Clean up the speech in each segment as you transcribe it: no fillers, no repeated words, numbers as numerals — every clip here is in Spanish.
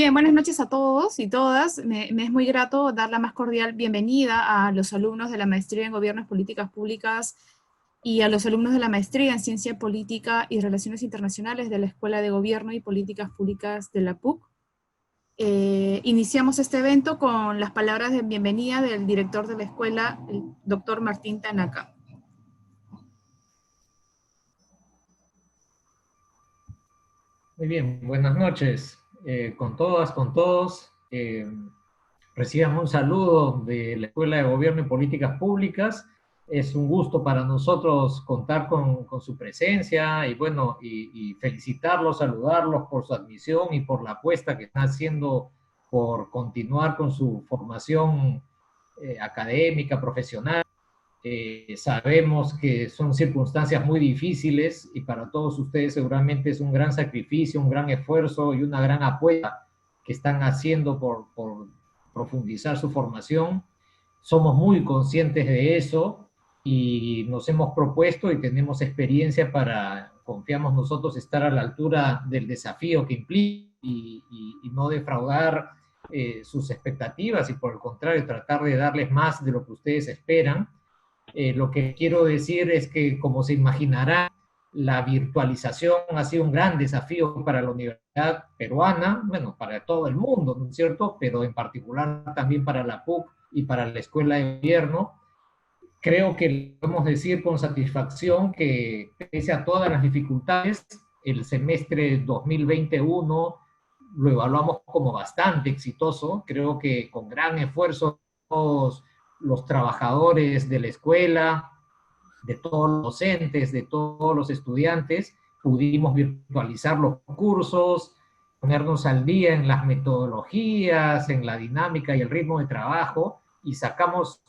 bien, buenas noches a todos y todas. Me es muy grato dar la más cordial bienvenida a los alumnos de la Maestría en Gobierno y Políticas Públicas y a los alumnos de la Maestría en Ciencia Política y Relaciones Internacionales de la Escuela de Gobierno y Políticas Públicas de la PUC. Iniciamos este evento con las palabras de bienvenida del director de la escuela, el doctor Martín Tanaka. Muy bien, buenas noches con todas, con todos. Reciban un saludo de la Escuela de Gobierno y Políticas Públicas. Es un gusto para nosotros contar con su presencia y bueno, y felicitarlos, saludarlos por su admisión y por la apuesta que están haciendo por continuar con su formación académica, profesional. Sabemos que son circunstancias muy difíciles y para todos ustedes seguramente es un gran sacrificio, un gran esfuerzo y una gran apuesta que están haciendo por profundizar su formación. Somos muy conscientes de eso y nos hemos propuesto y tenemos experiencia para, confiamos nosotros, estar a la altura del desafío que implica y no defraudar sus expectativas y por el contrario tratar de darles más de lo que ustedes esperan. Lo que quiero decir es que, como se imaginará, la virtualización ha sido un gran desafío para la universidad peruana, bueno, para todo el mundo, ¿no es cierto? Pero en particular también para la PUC y para la Escuela de Gobierno. Creo que podemos decir con satisfacción que, pese a todas las dificultades, el semestre 2021 lo evaluamos como bastante exitoso. Creo que con gran esfuerzo todos los trabajadores de la escuela, de todos los docentes, de todos los estudiantes, pudimos virtualizar los cursos, ponernos al día en las metodologías, en la dinámica y el ritmo de trabajo, sacamos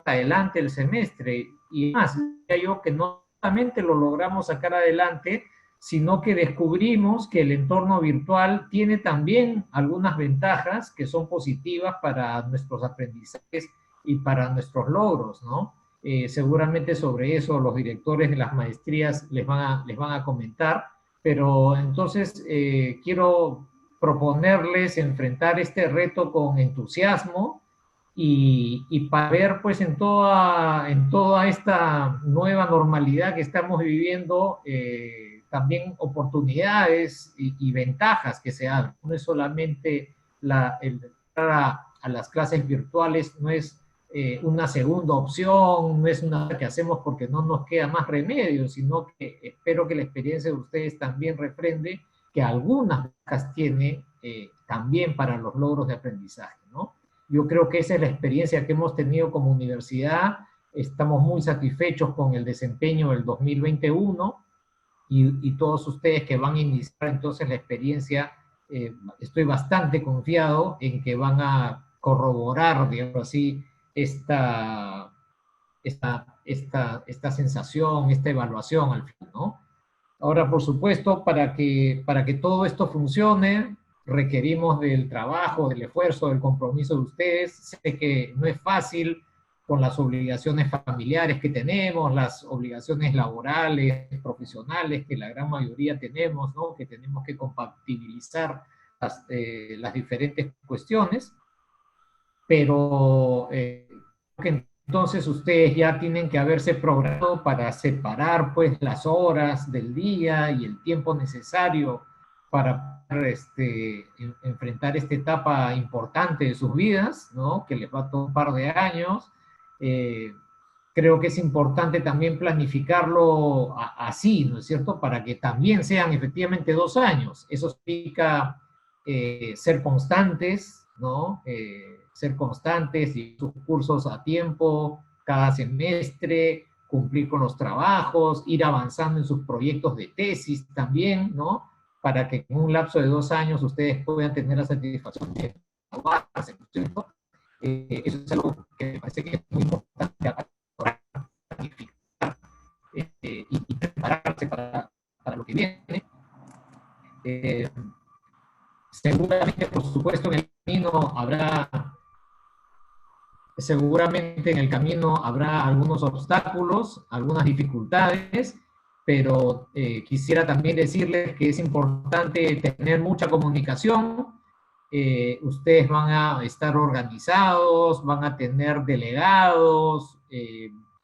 adelante el semestre. Y más, diría yo que no solamente lo logramos sacar adelante, sino que descubrimos que el entorno virtual tiene también algunas ventajas que son positivas para nuestros aprendizajes y para nuestros logros, ¿no? Seguramente sobre eso los directores de las maestrías les van a comentar, pero entonces quiero proponerles enfrentar este reto con entusiasmo y para ver pues en toda esta nueva normalidad que estamos viviendo, también oportunidades y ventajas que se dan. No es solamente el entrar a las clases virtuales, no es una segunda opción, no es una que hacemos porque no nos queda más remedio, sino que espero que la experiencia de ustedes también refrende que algunas ventajas tiene también para los logros de aprendizaje, ¿no? Yo creo que esa es la experiencia que hemos tenido como universidad. Estamos muy satisfechos con el desempeño del 2021 y todos ustedes que van a iniciar entonces la experiencia, estoy bastante confiado en que van a corroborar, digamos así, esta, esta sensación, esta evaluación al fin, ¿no? Ahora, por supuesto, para que todo esto funcione, requerimos del trabajo, del esfuerzo, del compromiso de ustedes. Sé que no es fácil con las obligaciones familiares que tenemos, las obligaciones laborales, profesionales que la gran mayoría tenemos, ¿no? Que tenemos que compatibilizar las diferentes cuestiones, pero entonces ustedes ya tienen que haberse programado para separar pues las horas del día y el tiempo necesario para enfrentar esta etapa importante de sus vidas, ¿no? Que les va a tomar un par de años. Eh, Creo que es importante también planificarlo así, ¿no es cierto? Para que también sean efectivamente 2 años. Eso significa ser constantes, ¿no? Ser constantes y sus cursos a tiempo, cada semestre, cumplir con los trabajos, ir avanzando en sus proyectos de tesis también, ¿no? Para que en un lapso de 2 años ustedes puedan tener la satisfacción de graduarse, ¿no es cierto? Eso es algo que me parece que es muy importante para planificar y prepararse para lo que viene. Eh, Seguramente, por supuesto, seguramente en el camino habrá algunos obstáculos, algunas dificultades, pero quisiera también decirles que es importante tener mucha comunicación, ustedes van a estar organizados, van a tener delegados,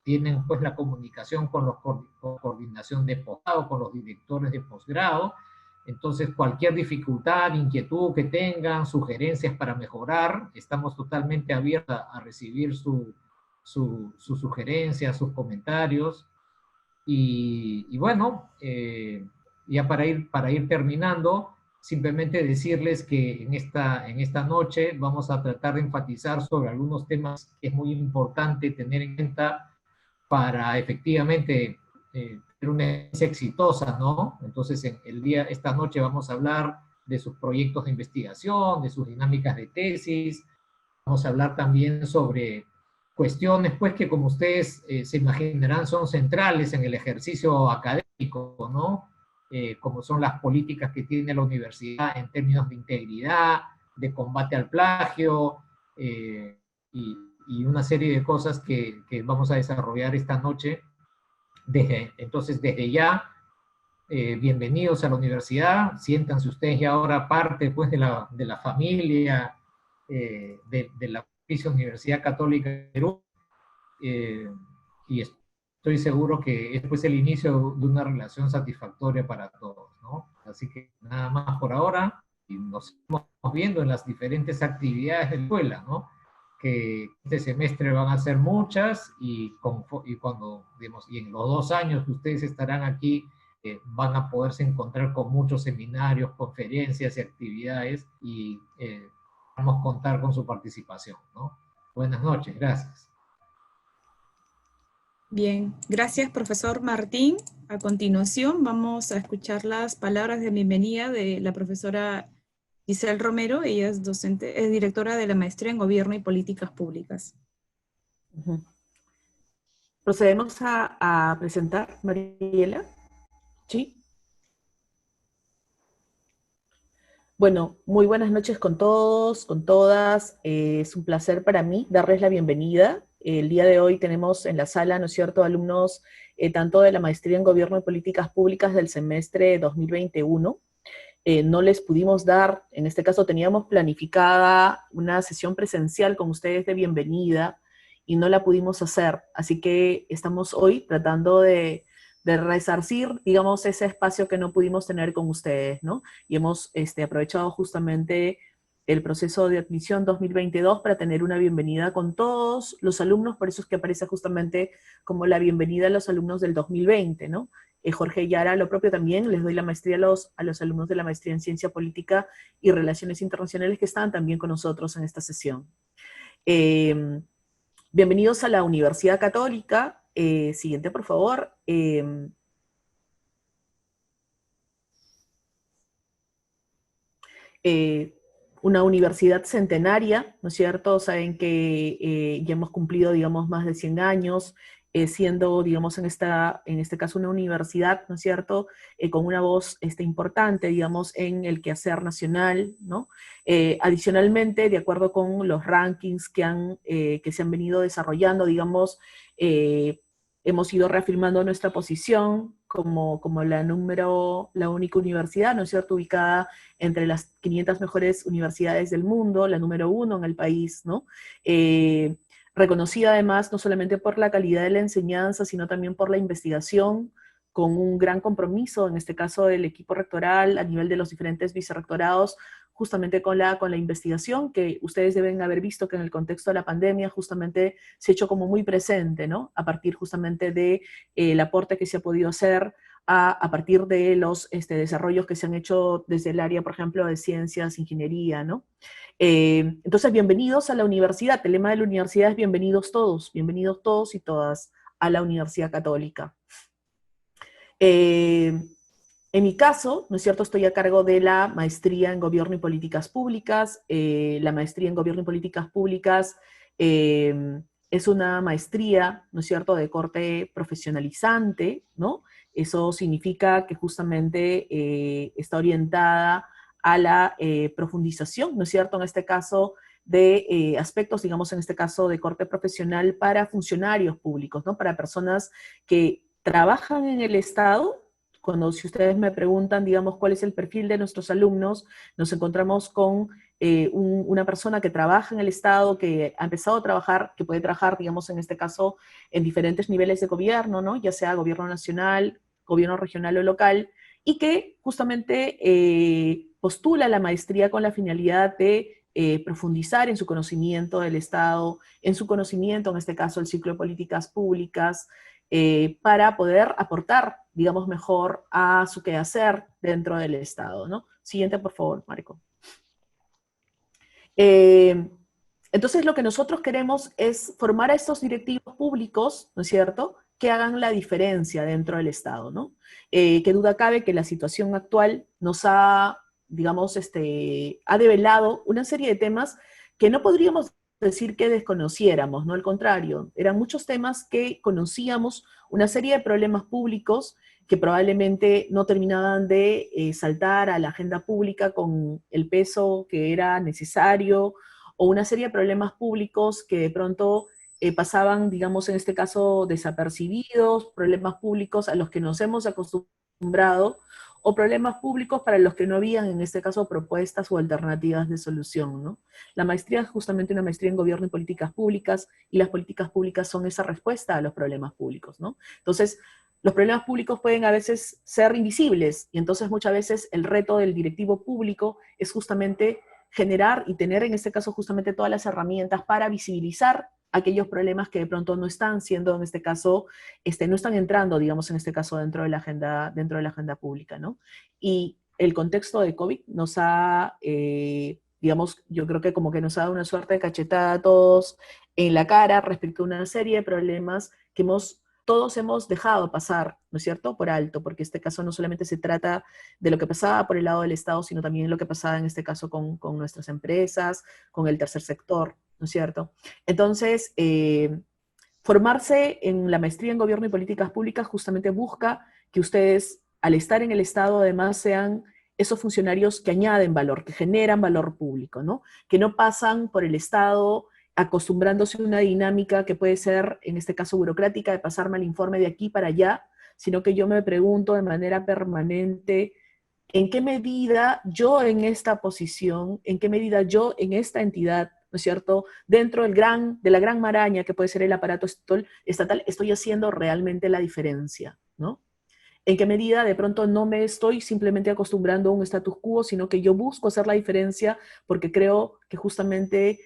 tienen pues la comunicación con los con coordinación de posgrado, con los directores de posgrado. Entonces, cualquier dificultad, inquietud que tengan, sugerencias para mejorar, estamos totalmente abiertos a recibir sus sugerencias, sus comentarios. Y bueno, ya para ir terminando, simplemente decirles que en esta noche vamos a tratar de enfatizar sobre algunos temas que es muy importante tener en cuenta para efectivamente tener una experiencia exitosa, ¿no? Entonces, esta noche vamos a hablar de sus proyectos de investigación, de sus dinámicas de tesis, vamos a hablar también sobre cuestiones, pues, que como ustedes se imaginarán son centrales en el ejercicio académico, ¿no? Como son las políticas que tiene la universidad en términos de integridad, de combate al plagio, y, y, una serie de cosas que vamos a desarrollar esta noche. Entonces, desde ya, bienvenidos a la universidad, siéntanse ustedes ya ahora parte, pues, de la familia, de la Universidad Católica de Perú, y estoy seguro que es pues el inicio de una relación satisfactoria para todos, ¿no? Así que nada más por ahora, y nos estamos viendo en las diferentes actividades de la escuela, ¿no? Que este semestre van a ser muchas, cuando, digamos, y en los 2 años que ustedes estarán aquí, van a poderse encontrar con muchos seminarios, conferencias y actividades, y vamos a contar con su participación, ¿no? Buenas noches, gracias. Bien, gracias, profesor Martín. A continuación vamos a escuchar las palabras de bienvenida de la profesora Giselle Romero. Ella es docente, es directora de la Maestría en Gobierno y Políticas Públicas. Procedemos a presentar, Mariela. ¿Sí? Bueno, muy buenas noches con todos, con todas. Es un placer para mí darles la bienvenida. El día de hoy tenemos en la sala, ¿no es cierto?, alumnos tanto de la Maestría en Gobierno y Políticas Públicas del semestre 2021. No les pudimos dar, en este caso teníamos planificada una sesión presencial con ustedes de bienvenida y no la pudimos hacer. Así que estamos hoy tratando de resarcir, digamos, ese espacio que no pudimos tener con ustedes, ¿no? Y hemos aprovechado justamente el proceso de admisión 2022 para tener una bienvenida con todos los alumnos, por eso es que aparece justamente como la bienvenida a los alumnos del 2020, ¿no? Jorge Yara, lo propio también, les doy la maestría a los alumnos de la maestría en Ciencia Política y Relaciones Internacionales que están también con nosotros en esta sesión. Bienvenidos a la Universidad Católica. Siguiente, por favor. Una universidad centenaria, ¿no es cierto? Saben que ya hemos cumplido, digamos, más de 100 años, siendo, digamos, en este caso una universidad, ¿no es cierto?, con una voz importante, digamos, en el quehacer nacional, ¿no? Adicionalmente, de acuerdo con los rankings que se han venido desarrollando, digamos, hemos ido reafirmando nuestra posición como la única universidad, ¿no es cierto?, ubicada entre las 500 mejores universidades del mundo, la número 1 en el país, ¿no? Reconocida además no solamente por la calidad de la enseñanza, sino también por la investigación, con un gran compromiso, en este caso del equipo rectoral, a nivel de los diferentes vicerrectorados, justamente con la investigación, que ustedes deben haber visto que en el contexto de la pandemia justamente se ha hecho como muy presente, ¿no? A partir justamente de el aporte que se ha podido hacer a partir de los desarrollos que se han hecho desde el área, por ejemplo, de ciencias, ingeniería, ¿no? Entonces, bienvenidos a la universidad. El lema de la universidad es bienvenidos todos y todas a la Universidad Católica. En mi caso, ¿no es cierto?, estoy a cargo de la maestría en Gobierno y Políticas Públicas. La maestría en Gobierno y Políticas Públicas es una maestría, ¿no es cierto?, de corte profesionalizante, ¿no? Eso significa que justamente está orientada a la profundización, ¿no es cierto?, en este caso de aspectos, digamos, en este caso de corte profesional para funcionarios públicos, ¿no? Para personas que trabajan en el Estado. Si ustedes me preguntan, digamos, cuál es el perfil de nuestros alumnos, nos encontramos con una persona que trabaja en el Estado, que ha empezado a trabajar, que puede trabajar, digamos, en este caso, en diferentes niveles de gobierno, ¿no? Ya sea gobierno nacional, gobierno regional o local, y que justamente postula la maestría con la finalidad de profundizar en su conocimiento del Estado, en su conocimiento, en este caso, el ciclo de políticas públicas, para poder aportar, digamos, mejor a su quehacer dentro del Estado, ¿no? Siguiente, por favor, Marco. Entonces, lo que nosotros queremos es formar a estos directivos públicos, ¿no es cierto?, que hagan la diferencia dentro del Estado, ¿no? Qué duda cabe que la situación actual nos ha, digamos, ha develado una serie de temas que no podríamos decir que desconociéramos, ¿no? Al contrario, eran muchos temas que conocíamos, una serie de problemas públicos que probablemente no terminaban de saltar a la agenda pública con el peso que era necesario, o una serie de problemas públicos que de pronto pasaban, digamos, en este caso, desapercibidos, problemas públicos a los que nos hemos acostumbrado, o problemas públicos para los que no habían, en este caso, propuestas o alternativas de solución, ¿no? La maestría es justamente una maestría en gobierno y políticas públicas, y las políticas públicas son esa respuesta a los problemas públicos, ¿no? Entonces, los problemas públicos pueden a veces ser invisibles, y entonces muchas veces el reto del directivo público es justamente generar y tener en este caso justamente todas las herramientas para visibilizar aquellos problemas que de pronto no están siendo, en este caso, no están entrando, digamos, en este caso, dentro de la agenda pública, ¿no? Y el contexto de COVID nos ha, digamos, yo creo que como que nos ha dado una suerte de cachetada a todos en la cara respecto a una serie de problemas que todos hemos dejado pasar, ¿no es cierto?, por alto, porque este caso no solamente se trata de lo que pasaba por el lado del Estado, sino también lo que pasaba en este caso con nuestras empresas, con el tercer sector, ¿no es cierto? Entonces, formarse en la maestría en Gobierno y Políticas Públicas justamente busca que ustedes, al estar en el Estado, además sean esos funcionarios que añaden valor, que generan valor público, ¿no? Que no pasan por el Estado acostumbrándose a una dinámica que puede ser, en este caso, burocrática, de pasarme el informe de aquí para allá, sino que yo me pregunto de manera permanente, ¿en qué medida yo en esta posición, en qué medida yo en esta entidad, ¿no es cierto?, dentro de la gran maraña que puede ser el aparato estatal, estoy haciendo realmente la diferencia, ¿no? ¿En qué medida de pronto no me estoy simplemente acostumbrando a un status quo, sino que yo busco hacer la diferencia porque creo que justamente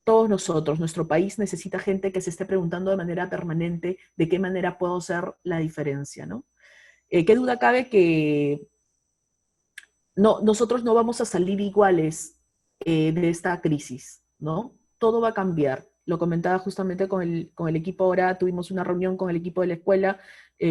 todos nosotros, nuestro país necesita gente que se esté preguntando de manera permanente de qué manera puedo hacer la diferencia, ¿no? Qué duda cabe que nosotros no vamos a salir iguales de esta crisis, ¿no? Todo va a cambiar. Lo comentaba justamente con el equipo ahora, tuvimos una reunión con el equipo de la escuela,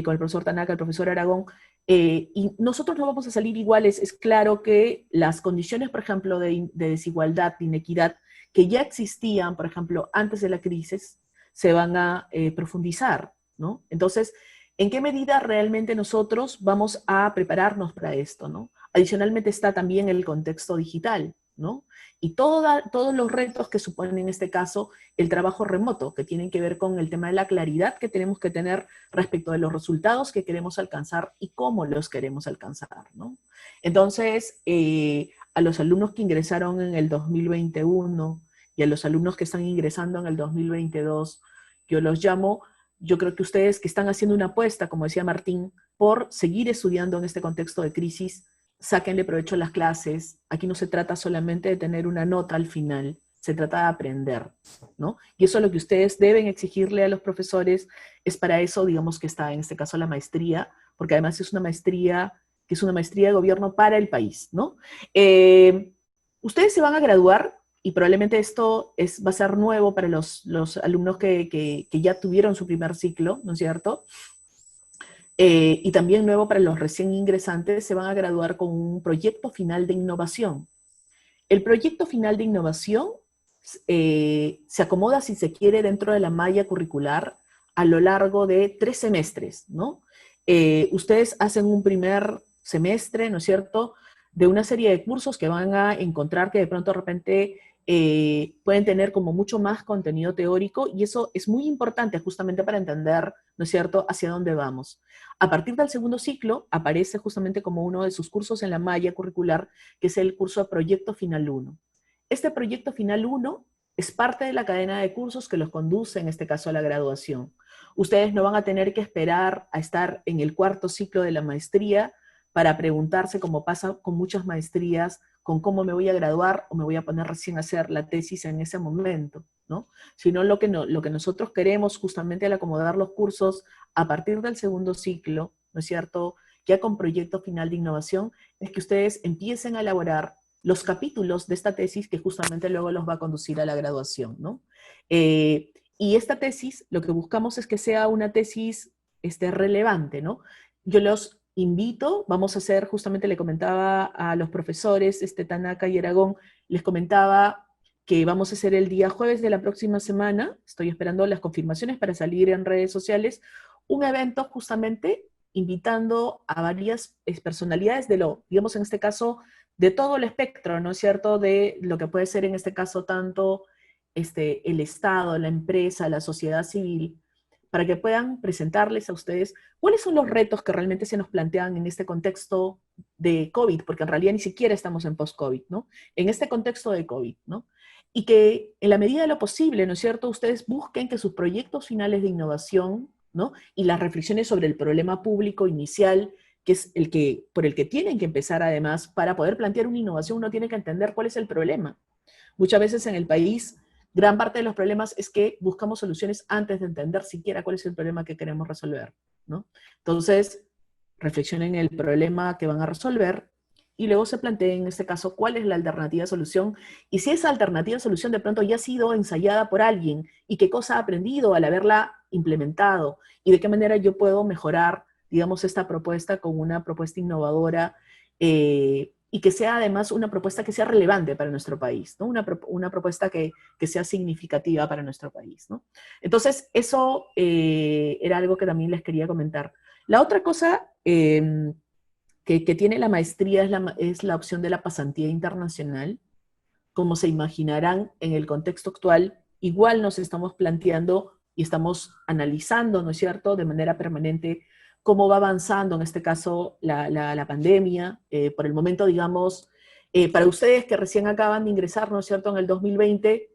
con el profesor Tanaka, el profesor Aragón, y nosotros no vamos a salir iguales. Es claro que las condiciones, por ejemplo, de desigualdad, de inequidad, que ya existían, por ejemplo, antes de la crisis, se van a profundizar, ¿no? Entonces, ¿en qué medida realmente nosotros vamos a prepararnos para esto, ¿no? Adicionalmente está también el contexto digital, ¿no? Y todos los retos que supone en este caso el trabajo remoto, que tienen que ver con el tema de la claridad que tenemos que tener respecto de los resultados que queremos alcanzar y cómo los queremos alcanzar, ¿no? Entonces, a los alumnos que ingresaron en el 2021 y a los alumnos que están ingresando en el 2022, yo los llamo, yo creo que ustedes que están haciendo una apuesta, como decía Martín, por seguir estudiando en este contexto de crisis, sáquenle provecho a las clases. Aquí no se trata solamente de tener una nota al final, se trata de aprender, ¿no? Y eso es lo que ustedes deben exigirle a los profesores, es para eso, digamos, que está en este caso la maestría, porque además es una maestría que es una maestría de gobierno para el país, ¿no? Ustedes se van a graduar, y probablemente esto va a ser nuevo para los alumnos que ya tuvieron su primer ciclo, ¿no es cierto? Y también nuevo para los recién ingresantes, se van a graduar con un proyecto final de innovación. El proyecto final de innovación se acomoda, si se quiere, dentro de la malla curricular a lo largo de 3 semestres, ¿no? Ustedes hacen un primer semestre, ¿no es cierto?, de una serie de cursos que van a encontrar que de pronto de repente pueden tener como mucho más contenido teórico, y eso es muy importante justamente para entender, ¿no es cierto?, hacia dónde vamos. A partir del segundo ciclo aparece justamente como uno de sus cursos en la malla curricular, que es el curso de Proyecto Final 1. Este Proyecto Final 1 es parte de la cadena de cursos que los conduce, en este caso, a la graduación. Ustedes no van a tener que esperar a estar en el cuarto ciclo de la maestría para preguntarse, como pasa con muchas maestrías, con cómo me voy a graduar o me voy a poner recién a hacer la tesis en ese momento, ¿no? Sino lo que nosotros queremos justamente al acomodar los cursos a partir del segundo ciclo, ¿no es cierto?, ya con proyecto final de innovación, es que ustedes empiecen a elaborar los capítulos de esta tesis que justamente luego los va a conducir a la graduación, ¿no? Y esta tesis, lo que buscamos es que sea una tesis relevante, ¿no? Yo los invito, vamos a hacer, justamente le comentaba a los profesores, Tanaka y Aragón, les comentaba que vamos a hacer el día jueves de la próxima semana, estoy esperando las confirmaciones para salir en redes sociales, un evento justamente invitando a varias personalidades digamos en este caso, de todo el espectro, ¿no es cierto?, de lo que puede ser en este caso tanto el Estado, la empresa, la sociedad civil, para que puedan presentarles a ustedes cuáles son los retos que realmente se nos plantean en este contexto de COVID, porque en realidad ni siquiera estamos en post-COVID, ¿no? En este contexto de COVID, ¿no? Y que en la medida de lo posible, ¿no es cierto?, ustedes busquen que sus proyectos finales de innovación, ¿no?, y las reflexiones sobre el problema público inicial, que es por el que tienen que empezar además, para poder plantear una innovación, uno tiene que entender cuál es el problema. Muchas veces en el país, gran parte de los problemas es que buscamos soluciones antes de entender siquiera cuál es el problema que queremos resolver, ¿no? Entonces, reflexionen el problema que van a resolver y luego se planteen, en este caso, cuál es la alternativa de solución, y si esa alternativa de solución de pronto ya ha sido ensayada por alguien, y qué cosa ha aprendido al haberla implementado, y de qué manera yo puedo mejorar, digamos, esta propuesta con una propuesta innovadora, y que sea además una propuesta que sea relevante para nuestro país, ¿no? Una propuesta que sea significativa para nuestro país, ¿no? Entonces, eso era algo que también les quería comentar. La otra cosa que tiene la maestría es la opción de la pasantía internacional. Como se imaginarán, en el contexto actual, igual nos estamos planteando y estamos analizando, ¿no es cierto?, de manera permanente cómo va avanzando, en este caso, la pandemia. Por el momento, digamos, para ustedes que recién acaban de ingresar, ¿no es cierto?, en el 2020,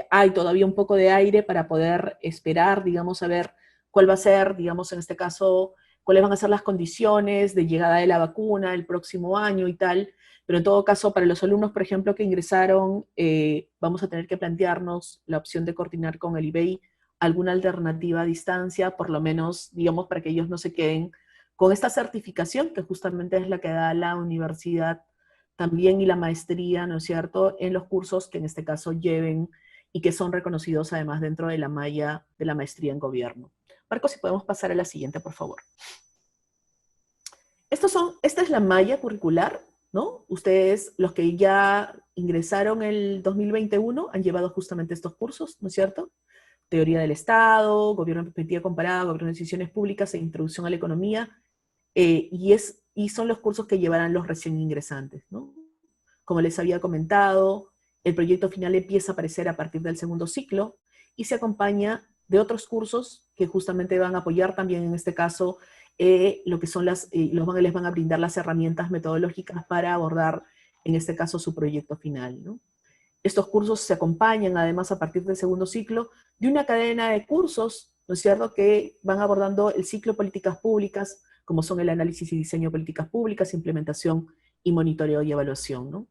hay todavía un poco de aire para poder esperar, digamos, a ver cuál va a ser, digamos, en este caso, cuáles van a ser las condiciones de llegada de la vacuna el próximo año y tal. Pero en todo caso, para los alumnos, por ejemplo, que ingresaron, vamos a tener que plantearnos la opción de coordinar con el IBEI alguna alternativa a distancia, por lo menos, digamos, para que ellos no se queden con esta certificación, que justamente es la que da la universidad también, y la maestría, ¿no es cierto?, en los cursos que en este caso lleven y que son reconocidos además dentro de la malla de la maestría en gobierno. Marcos, si podemos pasar a la siguiente, por favor. Esta es la malla curricular, ¿no? Ustedes, los que ya ingresaron el 2021, han llevado justamente estos cursos, ¿no es cierto? Teoría del Estado, Gobierno en Perspectiva Comparada, Gobierno de Decisiones Públicas e Introducción a la Economía, y son los cursos que llevarán los recién ingresantes, ¿no? Como les había comentado, el proyecto final empieza a aparecer a partir del segundo ciclo y se acompaña de otros cursos que justamente van a apoyar también, en este caso, lo que son les van a brindar las herramientas metodológicas para abordar, en este caso, su proyecto final, ¿no? Estos cursos se acompañan, además, a partir del segundo ciclo, de una cadena de cursos, ¿no es cierto?, que van abordando el ciclo de políticas públicas, como son el análisis y diseño de políticas públicas, implementación y monitoreo y evaluación, ¿no?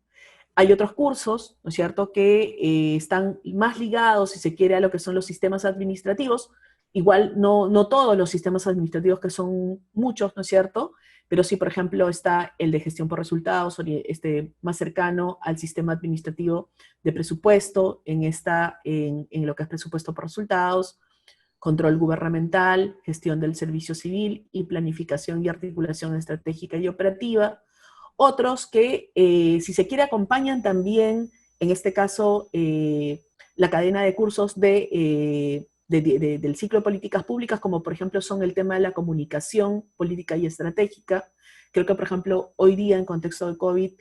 Hay otros cursos, ¿no es cierto?, que están más ligados, si se quiere, a lo que son los sistemas administrativos. Igual no todos los sistemas administrativos, que son muchos, ¿no es cierto?, pero sí, por ejemplo, está el de gestión por resultados, más cercano al sistema administrativo de presupuesto, en lo que es presupuesto por resultados, control gubernamental, gestión del servicio civil y planificación y articulación estratégica y operativa. Otros que, si se quiere, acompañan también, en este caso, la cadena de cursos del ciclo de políticas públicas, como por ejemplo son el tema de la comunicación política y estratégica. Creo que, por ejemplo, hoy día en contexto de COVID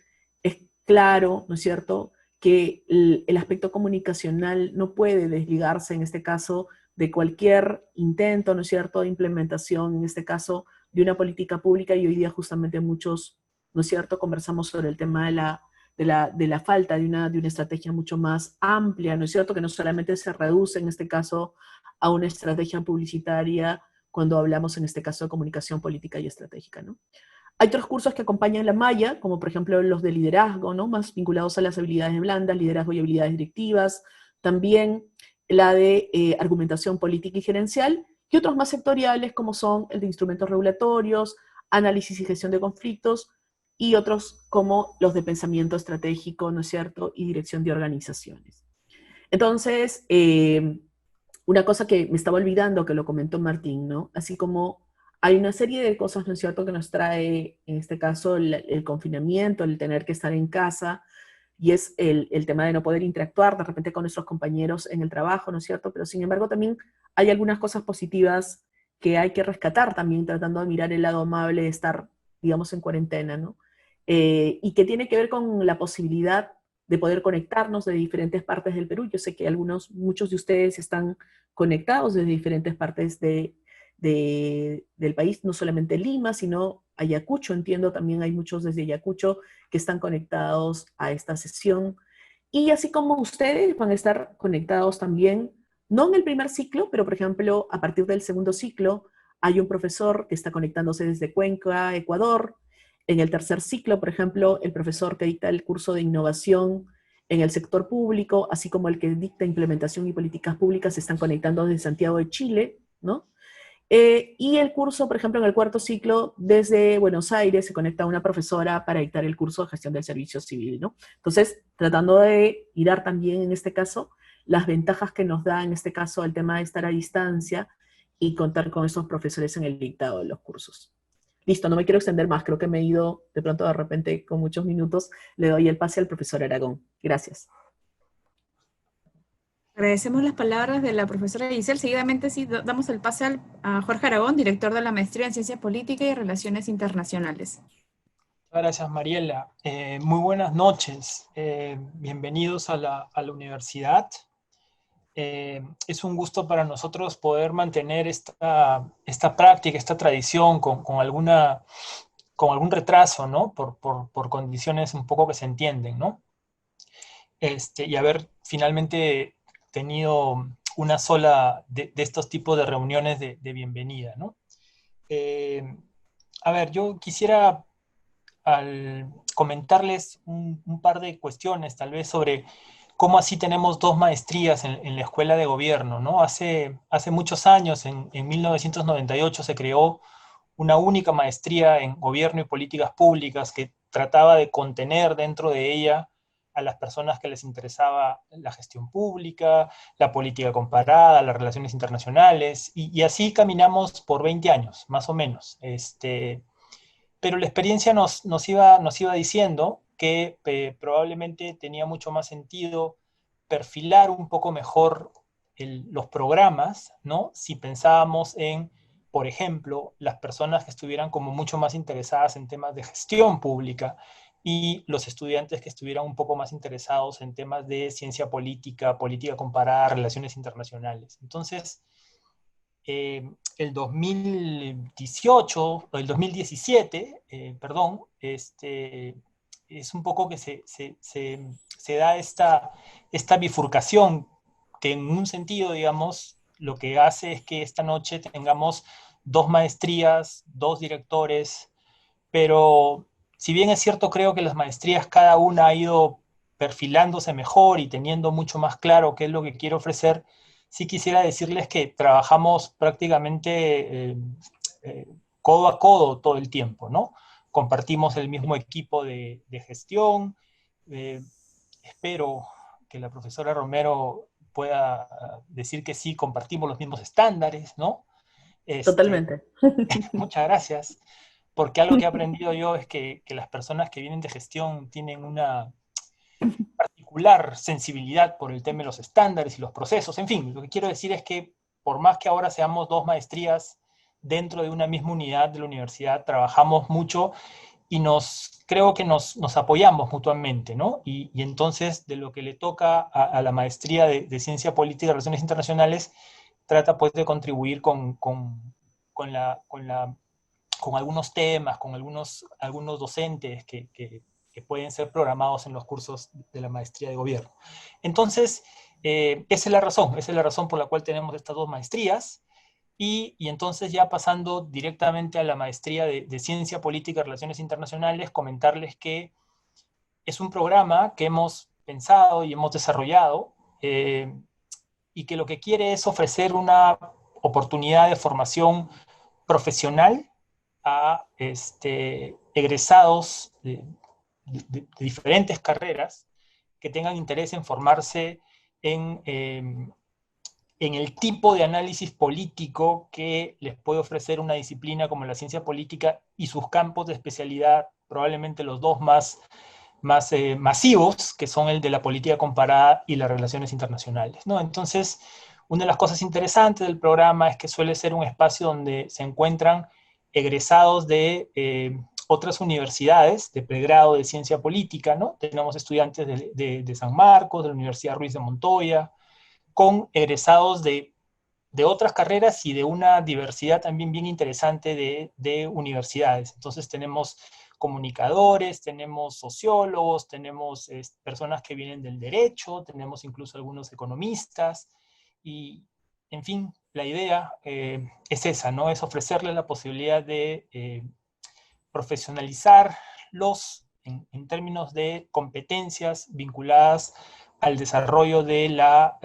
es claro, ¿no es cierto?, que el aspecto comunicacional no puede desligarse, en este caso, de cualquier intento, ¿no es cierto?, de implementación, en este caso, de una política pública, y hoy día justamente muchos, ¿no es cierto?, conversamos sobre el tema de la falta de una estrategia mucho más amplia, ¿no es cierto?, que no solamente se reduce, en este caso, a una estrategia publicitaria cuando hablamos, en este caso, de comunicación política y estratégica, ¿no? Hay otros cursos que acompañan la malla, como por ejemplo los de liderazgo, ¿no?, más vinculados a las habilidades blandas, liderazgo y habilidades directivas, también la de argumentación política y gerencial, y otros más sectoriales como son el de instrumentos regulatorios, análisis y gestión de conflictos, y otros como los de pensamiento estratégico, ¿no es cierto?, y dirección de organizaciones. Entonces, una cosa que me estaba olvidando, que lo comentó Martín, ¿no?, así como hay una serie de cosas, ¿no es cierto?, que nos trae, en este caso, el confinamiento, el tener que estar en casa, y es el tema de no poder interactuar de repente con nuestros compañeros en el trabajo, ¿no es cierto? Pero sin embargo también hay algunas cosas positivas que hay que rescatar también, tratando de mirar el lado amable de estar, digamos, en cuarentena, ¿no? Y que tiene que ver con la posibilidad de poder conectarnos de diferentes partes del Perú. Yo sé que muchos de ustedes están conectados desde diferentes partes del país, no solamente Lima, sino Ayacucho. Entiendo también hay muchos desde Ayacucho que están conectados a esta sesión. Y así como ustedes van a estar conectados también, no en el primer ciclo, pero por ejemplo, a partir del segundo ciclo, hay un profesor que está conectándose desde Cuenca, Ecuador. En el tercer ciclo, por ejemplo, el profesor que dicta el curso de innovación en el sector público, así como el que dicta implementación y políticas públicas, se están conectando desde Santiago de Chile, ¿no? Y el curso, por ejemplo, en el cuarto ciclo, desde Buenos Aires se conecta una profesora para dictar el curso de gestión del servicio civil, ¿no? Entonces, tratando de mirar también en este caso las ventajas que nos da en este caso el tema de estar a distancia y contar con esos profesores en el dictado de los cursos. Listo, no me quiero extender más, creo que me he ido de pronto de repente con muchos minutos. Le doy el pase al profesor Aragón. Gracias. Agradecemos las palabras de la profesora Giselle. Seguidamente sí, damos el pase a Jorge Aragón, director de la Maestría en Ciencia Política y Relaciones Internacionales. Gracias, Mariela. Muy buenas noches. Bienvenidos a la universidad. Es un gusto para nosotros poder mantener esta práctica, esta tradición con algún retraso, ¿no? Por condiciones un poco que se entienden, ¿no? Y haber finalmente tenido una sola de estos tipos de reuniones de bienvenida, ¿no? A ver, yo quisiera al comentarles un par de cuestiones, tal vez, sobre cómo así tenemos dos maestrías en la Escuela de Gobierno, ¿no? Hace muchos años, en 1998, se creó una única maestría en Gobierno y Políticas Públicas que trataba de contener dentro de ella a las personas que les interesaba la gestión pública, la política comparada, las relaciones internacionales, y así caminamos por 20 años, más o menos. Pero la experiencia nos iba diciendo que probablemente tenía mucho más sentido perfilar un poco mejor los programas, ¿no? Si pensábamos en, por ejemplo, las personas que estuvieran como mucho más interesadas en temas de gestión pública y los estudiantes que estuvieran un poco más interesados en temas de ciencia política, política comparada, relaciones internacionales. Entonces, el 2018, o el 2017, perdón, es un poco que se da esta bifurcación que en un sentido, digamos, lo que hace es que esta noche tengamos dos maestrías, dos directores, pero si bien es cierto, creo que las maestrías cada una ha ido perfilándose mejor y teniendo mucho más claro qué es lo que quiere ofrecer, sí quisiera decirles que trabajamos prácticamente codo a codo todo el tiempo, ¿no? Compartimos el mismo equipo de gestión. Espero que la profesora Romero pueda decir que sí, compartimos los mismos estándares, ¿no? Totalmente. Muchas gracias, porque algo que he aprendido yo es que las personas que vienen de gestión tienen una particular sensibilidad por el tema de los estándares y los procesos. En fin, lo que quiero decir es que por más que ahora seamos dos maestrías dentro de una misma unidad de la universidad, trabajamos mucho y creo que nos apoyamos mutuamente, ¿no? Y entonces de lo que le toca a la maestría de Ciencia Política y Relaciones Internacionales, trata pues de contribuir con algunos temas, con algunos docentes que pueden ser programados en los cursos de la maestría de gobierno. Entonces, esa es la razón por la cual tenemos estas dos maestrías. Y entonces ya pasando directamente a la maestría de Ciencia Política y Relaciones Internacionales, comentarles que es un programa que hemos pensado y hemos desarrollado y que lo que quiere es ofrecer una oportunidad de formación profesional a egresados de diferentes carreras que tengan interés en formarse en el tipo de análisis político que les puede ofrecer una disciplina como la ciencia política y sus campos de especialidad, probablemente los dos más masivos, que son el de la política comparada y las relaciones internacionales, ¿no? Entonces, una de las cosas interesantes del programa es que suele ser un espacio donde se encuentran egresados de otras universidades de pregrado de ciencia política, ¿no? Tenemos estudiantes de San Marcos, de la Universidad Ruiz de Montoya, con egresados de otras carreras y de una diversidad también bien interesante de universidades. Entonces tenemos comunicadores, tenemos sociólogos, tenemos personas que vienen del derecho, tenemos incluso algunos economistas, y en fin, la idea es esa, ¿no? Es ofrecerles la posibilidad de profesionalizarlos en términos de competencias vinculadas al desarrollo de la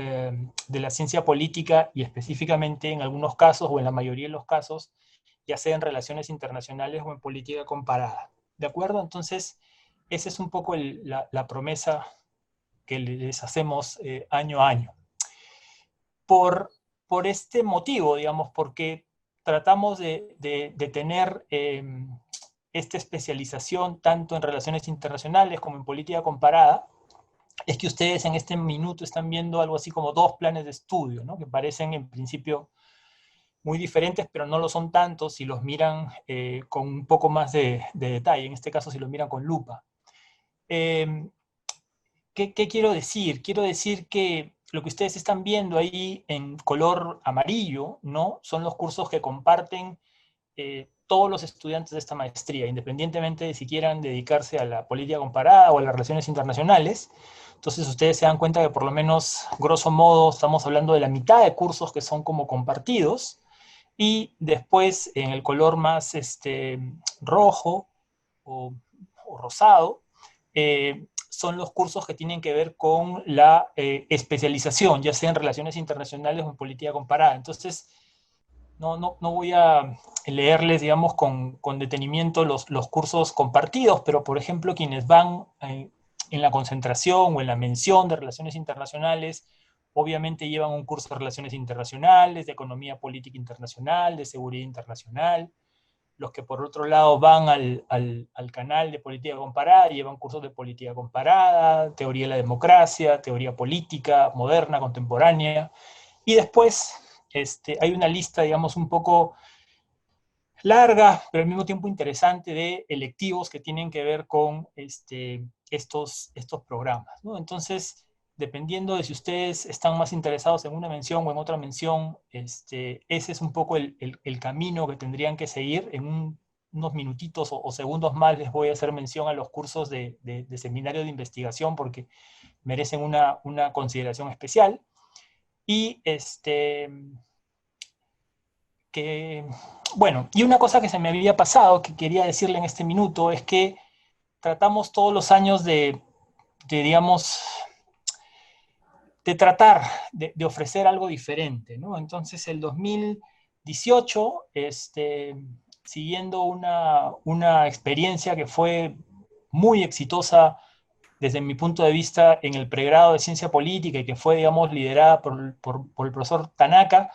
ciencia política y específicamente en algunos casos o en la mayoría de los casos, ya sea en relaciones internacionales o en política comparada. ¿De acuerdo? Entonces, esa es un poco la promesa que les hacemos año a año. Por este motivo, digamos, porque tratamos de tener esta especialización tanto en relaciones internacionales como en política comparada, es que ustedes en este minuto están viendo algo así como dos planes de estudio, ¿no? Que parecen en principio muy diferentes, pero no lo son tanto si los miran con un poco más de detalle, en este caso si los miran con lupa. ¿Qué quiero decir? Quiero decir que lo que ustedes están viendo ahí en color amarillo, ¿no? Son los cursos que comparten todos los estudiantes de esta maestría, independientemente de si quieran dedicarse a la política comparada o a las relaciones internacionales. Entonces ustedes se dan cuenta que por lo menos, grosso modo, estamos hablando de la mitad de cursos que son como compartidos, y después en el color más rojo o rosado, son los cursos que tienen que ver con la especialización, ya sea en relaciones internacionales o en política comparada. Entonces, no voy a leerles, digamos, con detenimiento los cursos compartidos, pero, por ejemplo, quienes van en la concentración o en la mención de relaciones internacionales, obviamente llevan un curso de relaciones internacionales, de economía política internacional, de seguridad internacional. Los que por otro lado van al canal de política comparada llevan cursos de política comparada, teoría de la democracia, teoría política, moderna, contemporánea. Y después hay una lista, digamos, un poco larga, pero al mismo tiempo interesante, de electivos que tienen que ver con estos programas, ¿no? Entonces, dependiendo de si ustedes están más interesados en una mención o en otra mención, ese es un poco el camino que tendrían que seguir. En unos minutitos o segundos más les voy a hacer mención a los cursos de seminario de investigación porque merecen una consideración especial. Y bueno, y una cosa que se me había pasado, que quería decirle en este minuto, es que tratamos todos los años digamos, de tratar de ofrecer algo diferente, ¿no? Entonces, el 2018, siguiendo una experiencia que fue muy exitosa desde mi punto de vista en el pregrado de Ciencia Política y que fue, digamos, liderada por el profesor Tanaka,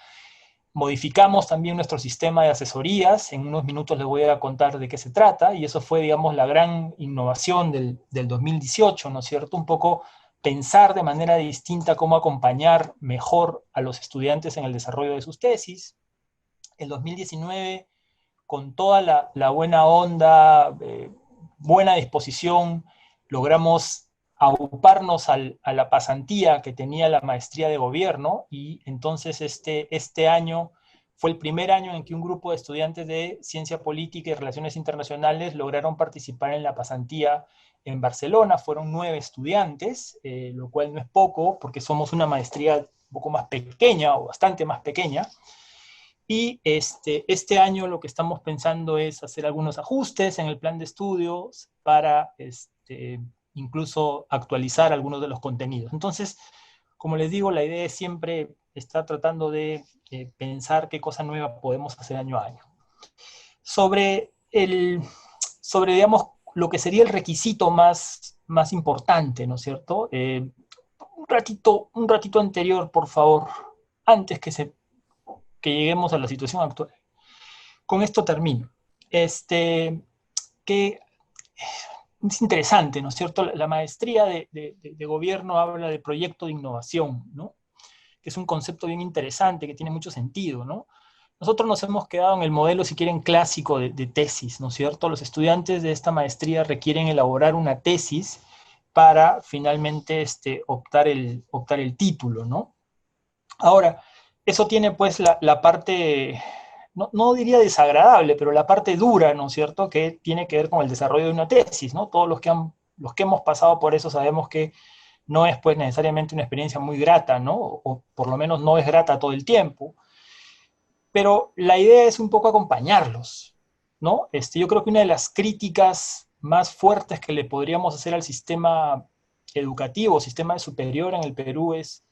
modificamos también nuestro sistema de asesorías. En unos minutos les voy a contar de qué se trata, y eso fue, digamos, la gran innovación del 2018, ¿no es cierto? Un poco pensar de manera distinta cómo acompañar mejor a los estudiantes en el desarrollo de sus tesis. El 2019, con toda la buena onda buena disposición logramos auparnos a la pasantía que tenía la maestría de gobierno, y entonces este año fue el primer año en que un grupo de estudiantes de Ciencia Política y Relaciones Internacionales lograron participar en la pasantía en Barcelona. Fueron 9 estudiantes, lo cual no es poco, porque somos una maestría un poco más pequeña, o bastante más pequeña. Y este año lo que estamos pensando es hacer algunos ajustes en el plan de estudios para incluso actualizar algunos de los contenidos. Entonces, como les digo, la idea es siempre estar tratando de pensar qué cosa nueva podemos hacer año a año. Sobre, digamos, lo que sería el requisito más importante, ¿no es cierto? Un ratito anterior, por favor, antes que lleguemos a la situación actual. Con esto termino. Que es interesante, ¿no es cierto? La maestría de gobierno habla de proyecto de innovación, ¿no? Que es un concepto bien interesante, que tiene mucho sentido, ¿no? Nosotros nos hemos quedado en el modelo, si quieren, clásico de tesis, ¿no es cierto? Los estudiantes de esta maestría requieren elaborar una tesis para finalmente optar el título, ¿no? Ahora, eso tiene pues la parte, no diría desagradable, pero la parte dura, ¿no es cierto?, que tiene que ver con el desarrollo de una tesis, ¿no? Todos los que hemos pasado por eso sabemos que no es pues necesariamente una experiencia muy grata, ¿no? O por lo menos no es grata todo el tiempo. Pero la idea es un poco acompañarlos, ¿no? Yo creo que una de las críticas más fuertes que le podríamos hacer al sistema educativo, sistema superior en el Perú, es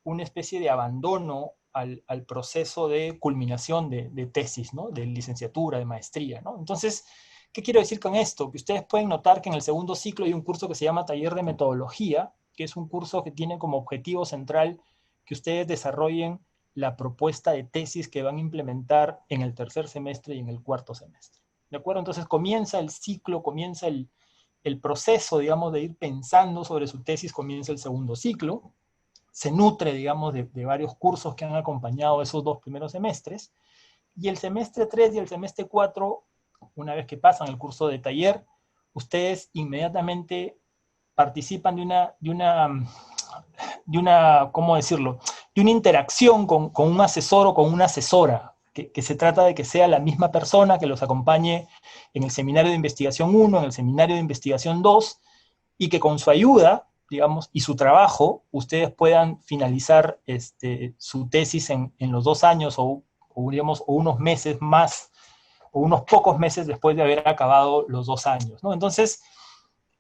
una especie de abandono al proceso de culminación de tesis, ¿no? De licenciatura, de maestría, ¿no? Entonces, ¿qué quiero decir con esto? Que ustedes pueden notar que en el segundo ciclo hay un curso que se llama Taller de Metodología, que es un curso que tiene como objetivo central que ustedes desarrollen la propuesta de tesis que van a implementar en el tercer semestre y en el cuarto semestre. ¿De acuerdo? Entonces comienza el ciclo, comienza el proceso, digamos, de ir pensando sobre su tesis, comienza el segundo ciclo. Se nutre, digamos, de varios cursos que han acompañado esos 2 primeros semestres, y el semestre 3 y el semestre 4, una vez que pasan el curso de taller, ustedes inmediatamente participan de una, ¿cómo decirlo?, de una interacción con un asesor o con una asesora, que se trata de que sea la misma persona que los acompañe en el seminario de investigación 1, en el seminario de investigación 2, y que con su ayuda, digamos, y su trabajo, ustedes puedan finalizar su tesis en los 2 años digamos, o unos meses más, o unos pocos meses después de haber acabado los 2 años, ¿no? Entonces,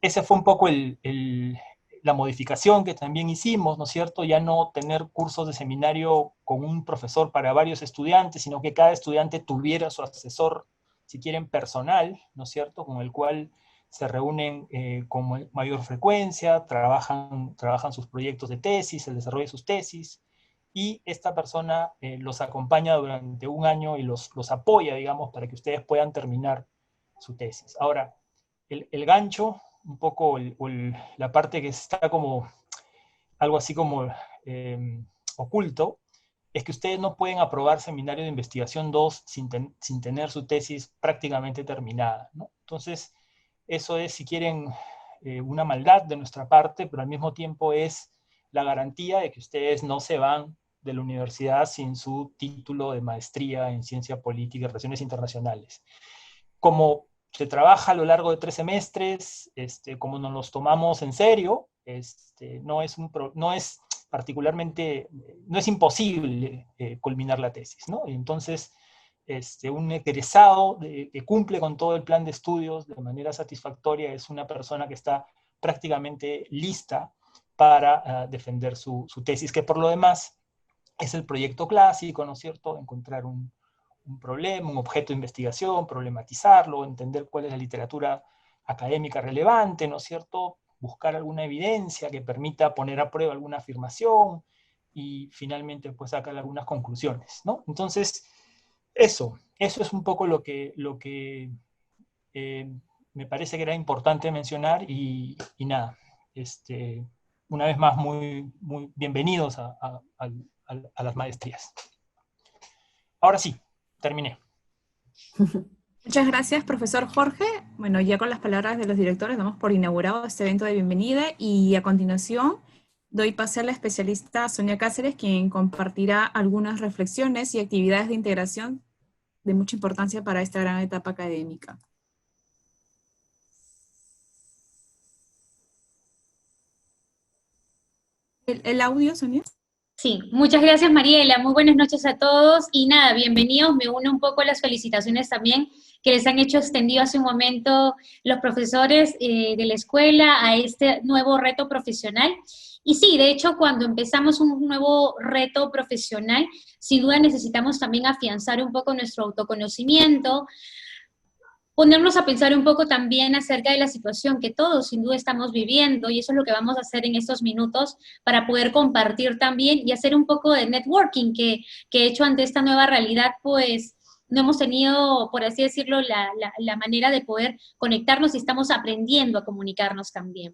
ese fue un poco la modificación que también hicimos, ¿no es cierto? Ya no tener cursos de seminario con un profesor para varios estudiantes, sino que cada estudiante tuviera su asesor, si quieren, personal, ¿no es cierto?, con el cual se reúnen con mayor frecuencia, trabajan sus proyectos de tesis, el desarrollo de sus tesis, y esta persona los acompaña durante 1 año y los apoya, digamos, para que ustedes puedan terminar su tesis. Ahora, el gancho, un poco la parte que está como, algo así como oculto, es que ustedes no pueden aprobar seminario de investigación 2 sin tener su tesis prácticamente terminada, ¿no? Entonces, eso es, si quieren, una maldad de nuestra parte, pero al mismo tiempo es la garantía de que ustedes no se van de la universidad sin su título de maestría en Ciencia Política y Relaciones Internacionales. Como se trabaja a lo largo de 3 semestres, como nos los tomamos en serio, no es particularmente, no es imposible culminar la tesis, ¿no? Entonces, un egresado que cumple con todo el plan de estudios de manera satisfactoria es una persona que está prácticamente lista para defender su tesis, que por lo demás es el proyecto clásico, ¿no es cierto? Encontrar un problema, un objeto de investigación, problematizarlo, entender cuál es la literatura académica relevante, ¿no es cierto?, buscar alguna evidencia que permita poner a prueba alguna afirmación y finalmente pues sacar algunas conclusiones, ¿no? Entonces, eso es un poco lo que me parece que era importante mencionar, y nada, una vez más muy bienvenidos a las maestrías. Ahora sí, terminé. Muchas gracias, profesor Jorge. Bueno, ya con las palabras de los directores damos por inaugurado este evento de bienvenida y a continuación doy pase a la especialista Sonia Cáceres, quien compartirá algunas reflexiones y actividades de integración de mucha importancia para esta gran etapa académica. ¿El audio, Sonia? Sí, muchas gracias Mariela, muy buenas noches a todos y nada, bienvenidos, me uno un poco a las felicitaciones también que les han hecho extendido hace un momento los profesores de la escuela a este nuevo reto profesional. Y sí, de hecho, cuando empezamos un nuevo reto profesional, sin duda necesitamos también afianzar un poco nuestro autoconocimiento, ponernos a pensar un poco también acerca de la situación que todos sin duda estamos viviendo, y eso es lo que vamos a hacer en estos minutos para poder compartir también y hacer un poco de networking que he hecho ante esta nueva realidad, pues no hemos tenido, por así decirlo, la manera de poder conectarnos y estamos aprendiendo a comunicarnos también.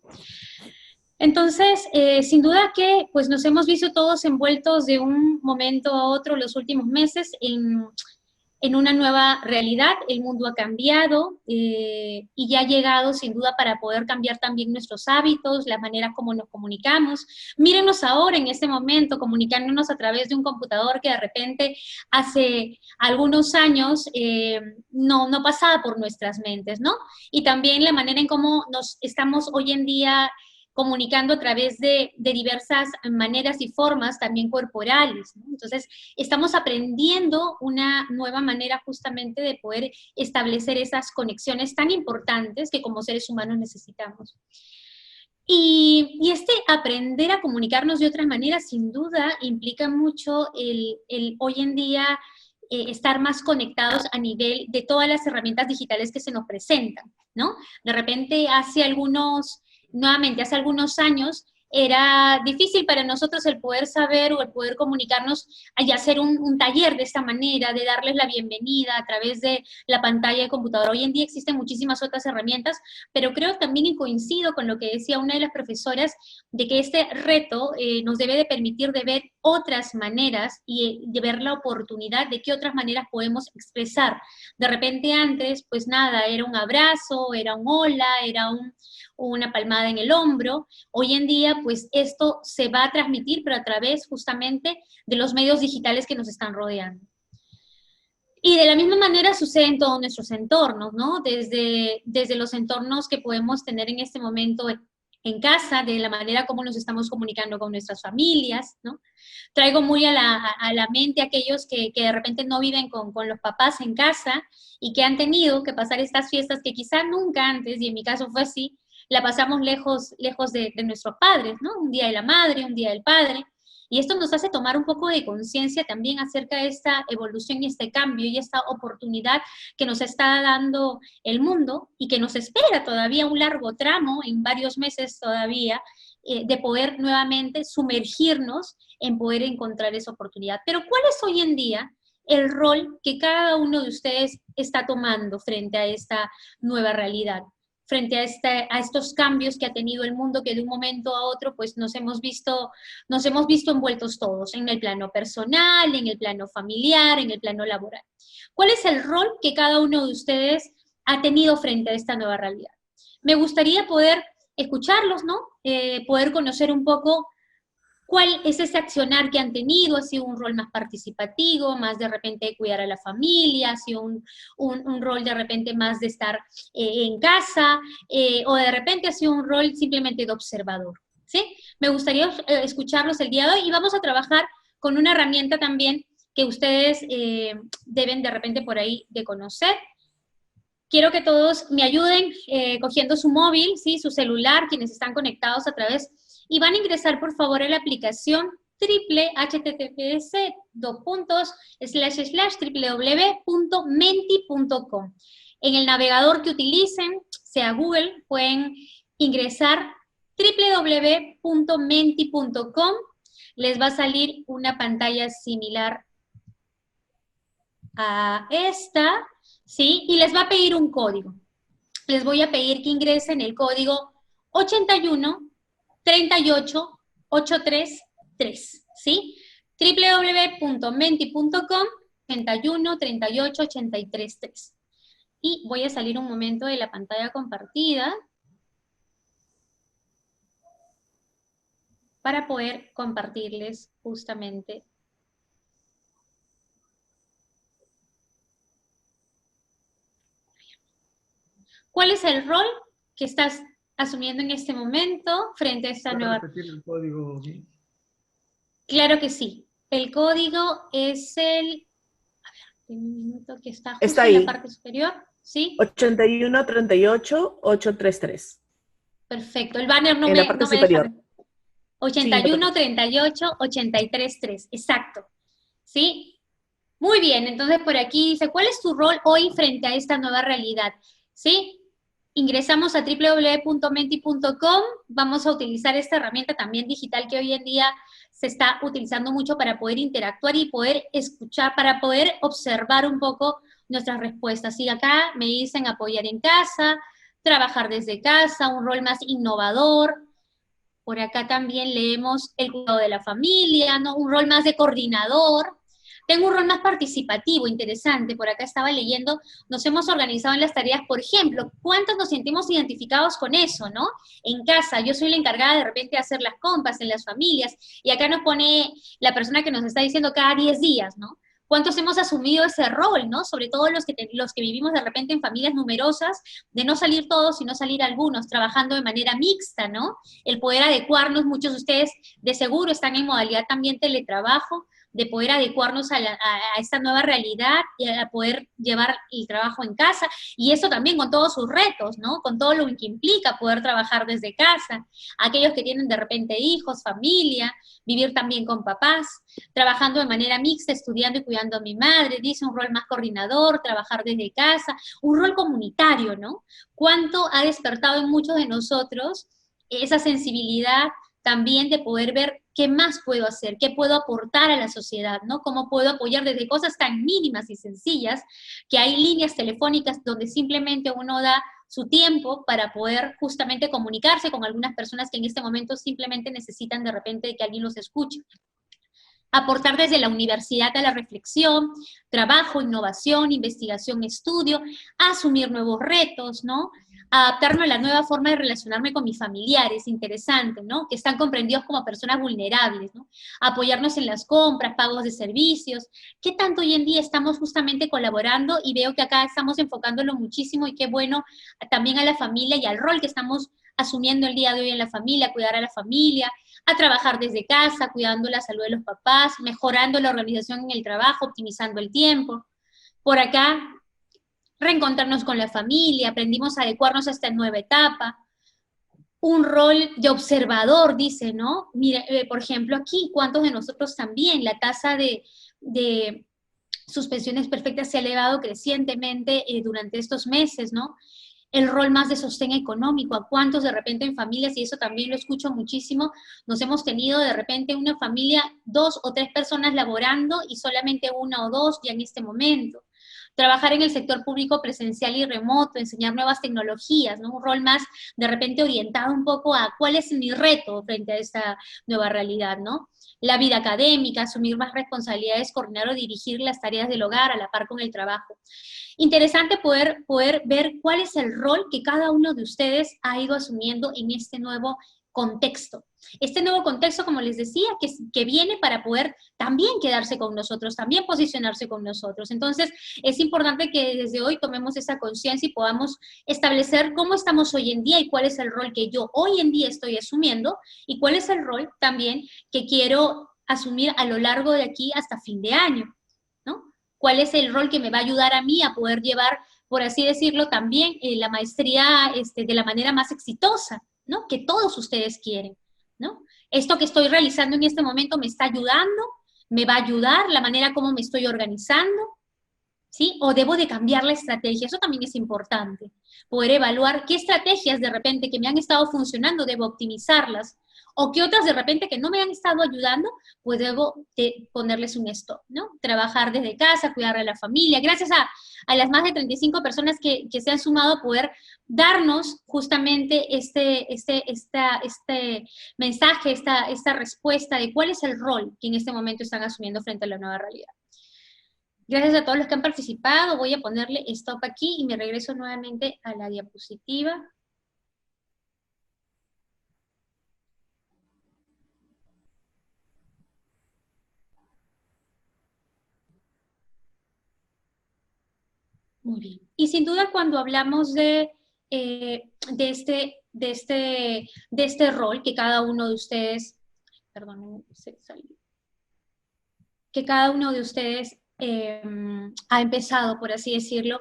Entonces, sin duda que pues nos hemos visto todos envueltos de un momento a otro los últimos meses en una nueva realidad, el mundo ha cambiado y ya ha llegado sin duda para poder cambiar también nuestros hábitos, la manera como nos comunicamos. Mírenos ahora en este momento comunicándonos a través de un computador que de repente hace algunos años no pasaba por nuestras mentes, ¿no? Y también la manera en cómo nos estamos hoy en día comunicando a través de diversas maneras y formas también corporales, ¿no? Entonces, estamos aprendiendo una nueva manera justamente de poder establecer esas conexiones tan importantes que como seres humanos necesitamos. Y este aprender a comunicarnos de otras maneras, sin duda, implica mucho el hoy en día estar más conectados a nivel de todas las herramientas digitales que se nos presentan, ¿no? De repente, nuevamente, hace algunos años, era difícil para nosotros el poder saber o el poder comunicarnos y hacer un taller de esta manera, de darles la bienvenida a través de la pantalla de computadora. Hoy en día existen muchísimas otras herramientas, pero creo también y coincido con lo que decía una de las profesoras, de que este reto nos debe de permitir de ver otras maneras y de ver la oportunidad de qué otras maneras podemos expresar. De repente antes, pues nada, era un abrazo, era un hola, era una palmada en el hombro. Hoy en día, pues esto se va a transmitir, pero a través justamente de los medios digitales que nos están rodeando. Y de la misma manera sucede en todos nuestros entornos, ¿no? Desde los entornos que podemos tener en este momento en casa, de la manera como nos estamos comunicando con nuestras familias, ¿no? Traigo muy a la mente aquellos que de repente no viven con los papás en casa y que han tenido que pasar estas fiestas que quizá nunca antes, y en mi caso fue así, la pasamos lejos de nuestros padres, ¿no? Un día de la madre, un día del padre, y esto nos hace tomar un poco de conciencia también acerca de esta evolución y este cambio y esta oportunidad que nos está dando el mundo y que nos espera todavía un largo tramo, en varios meses todavía, de poder nuevamente sumergirnos en poder encontrar esa oportunidad. Pero ¿cuál es hoy en día el rol que cada uno de ustedes está tomando frente a esta nueva realidad? Frente a estos cambios que ha tenido el mundo, que de un momento a otro pues nos hemos visto envueltos todos, en el plano personal, en el plano familiar, en el plano laboral. ¿Cuál es el rol que cada uno de ustedes ha tenido frente a esta nueva realidad? Me gustaría poder escucharlos, ¿no? Poder conocer un poco cuál es ese accionar que han tenido. ¿Ha sido un rol más participativo, más de repente de cuidar a la familia? ¿Ha sido un rol de repente más de estar en casa? ¿O de repente ha sido un rol simplemente de observador? ¿Sí? Me gustaría escucharlos el día de hoy y vamos a trabajar con una herramienta también que ustedes deben de repente por ahí de conocer. Quiero que todos me ayuden cogiendo su móvil, ¿sí? Su celular, quienes están conectados a través, y van a ingresar por favor a la aplicación https://www.menti.com. En el navegador que utilicen, sea Google, pueden ingresar www.menti.com. Les va a salir una pantalla similar a esta, ¿sí? Y les va a pedir un código. Les voy a pedir que ingresen el código 8138833, ¿sí? www.menti.com 8138833. Y voy a salir un momento de la pantalla compartida para poder compartirles justamente cuál es el rol que estás asumiendo en este momento frente a esta nueva... ¿Puedes repetir el código? Claro que sí. El código es el... A ver, un minuto, que está justo Está en ahí. la parte superior. ¿Sí? 8138-833. Perfecto. El banner no En la me, parte no me superior. deja. 8138-833. Exacto. ¿Sí? Muy bien. Entonces por aquí dice, ¿cuál es tu rol hoy frente a esta nueva realidad? ¿Sí? Ingresamos a www.menti.com, vamos a utilizar esta herramienta también digital que hoy en día se está utilizando mucho para poder interactuar y poder escuchar, para poder observar un poco nuestras respuestas. Y acá me dicen apoyar en casa, trabajar desde casa, un rol más innovador. Por acá también leemos el cuidado de la familia, ¿no? Un rol más de coordinador. Tengo un rol más participativo, interesante. Por acá estaba leyendo, nos hemos organizado en las tareas, por ejemplo, ¿cuántos nos sentimos identificados con eso, no? En casa, yo soy la encargada de repente de hacer las compras en las familias, y acá nos pone la persona que nos está diciendo cada 10 días, ¿no? ¿Cuántos hemos asumido ese rol, no? Sobre todo los que vivimos de repente en familias numerosas, de no salir todos, sino salir algunos, trabajando de manera mixta, ¿no? El poder adecuarnos, muchos de ustedes de seguro están en modalidad también teletrabajo, de poder adecuarnos a esta nueva realidad y a poder llevar el trabajo en casa, y eso también con todos sus retos, ¿no? Con todo lo que implica poder trabajar desde casa, aquellos que tienen de repente hijos, familia, vivir también con papás, trabajando de manera mixta, estudiando y cuidando a mi madre, dice un rol más coordinador, trabajar desde casa, un rol comunitario, ¿no? ¿Cuánto ha despertado en muchos de nosotros esa sensibilidad también de poder ver qué más puedo hacer, qué puedo aportar a la sociedad, ¿no? Cómo puedo apoyar desde cosas tan mínimas y sencillas, que hay líneas telefónicas donde simplemente uno da su tiempo para poder justamente comunicarse con algunas personas que en este momento simplemente necesitan de repente que alguien los escuche. Aportar desde la universidad a la reflexión, trabajo, innovación, investigación, estudio, asumir nuevos retos, ¿no? Adaptarme a la nueva forma de relacionarme con mis familiares, interesante, ¿no? Que están comprendidos como personas vulnerables, ¿no? Apoyarnos en las compras, pagos de servicios. ¿Qué tanto hoy en día estamos justamente colaborando? Y veo que acá estamos enfocándolo muchísimo, y qué bueno también a la familia y al rol que estamos asumiendo el día de hoy en la familia, cuidar a la familia, a trabajar desde casa, cuidando la salud de los papás, mejorando la organización en el trabajo, optimizando el tiempo. Por acá, reencontrarnos con la familia, aprendimos a adecuarnos a esta nueva etapa. Un rol de observador, dice, ¿no? Mira, por ejemplo, aquí, ¿cuántos de nosotros también? La tasa de suspensiones perfectas se ha elevado crecientemente durante estos meses, ¿no? El rol más de sostén económico, a cuántos de repente en familias, y eso también lo escucho muchísimo, nos hemos tenido de repente una familia, 2 o 3 personas laborando y solamente 1 o 2 ya en este momento. Trabajar en el sector público presencial y remoto, enseñar nuevas tecnologías, ¿no? Un rol más de repente orientado un poco a cuál es mi reto frente a esta nueva realidad, ¿no? La vida académica, asumir más responsabilidades, coordinar o dirigir las tareas del hogar a la par con el trabajo. Interesante poder ver cuál es el rol que cada uno de ustedes ha ido asumiendo en este nuevo contexto. Este nuevo contexto, como les decía, que viene para poder también quedarse con nosotros, también posicionarse con nosotros. Entonces, es importante que desde hoy tomemos esa conciencia y podamos establecer cómo estamos hoy en día y cuál es el rol que yo hoy en día estoy asumiendo y cuál es el rol también que quiero asumir a lo largo de aquí hasta fin de año, ¿no? ¿Cuál es el rol que me va a ayudar a mí a poder llevar, por así decirlo, también la maestría de la manera más exitosa, ¿no? Que todos ustedes quieren, ¿no? Esto que estoy realizando en este momento me está ayudando, me va a ayudar la manera como me estoy organizando, ¿sí? O debo de cambiar la estrategia, eso también es importante. Poder evaluar qué estrategias de repente que me han estado funcionando, debo optimizarlas, o qué otras de repente que no me han estado ayudando, pues debo de ponerles un stop, ¿no? Trabajar desde casa, cuidar a la familia. Gracias a las más de 35 personas que se han sumado a poder darnos justamente este mensaje, esta respuesta de cuál es el rol que en este momento están asumiendo frente a la nueva realidad. Gracias a todos los que han participado. Voy a ponerle stop aquí y me regreso nuevamente a la diapositiva. Muy bien. Y sin duda cuando hablamos de este rol que cada uno de ustedes, perdón, que cada uno de ustedes ha empezado, por así decirlo,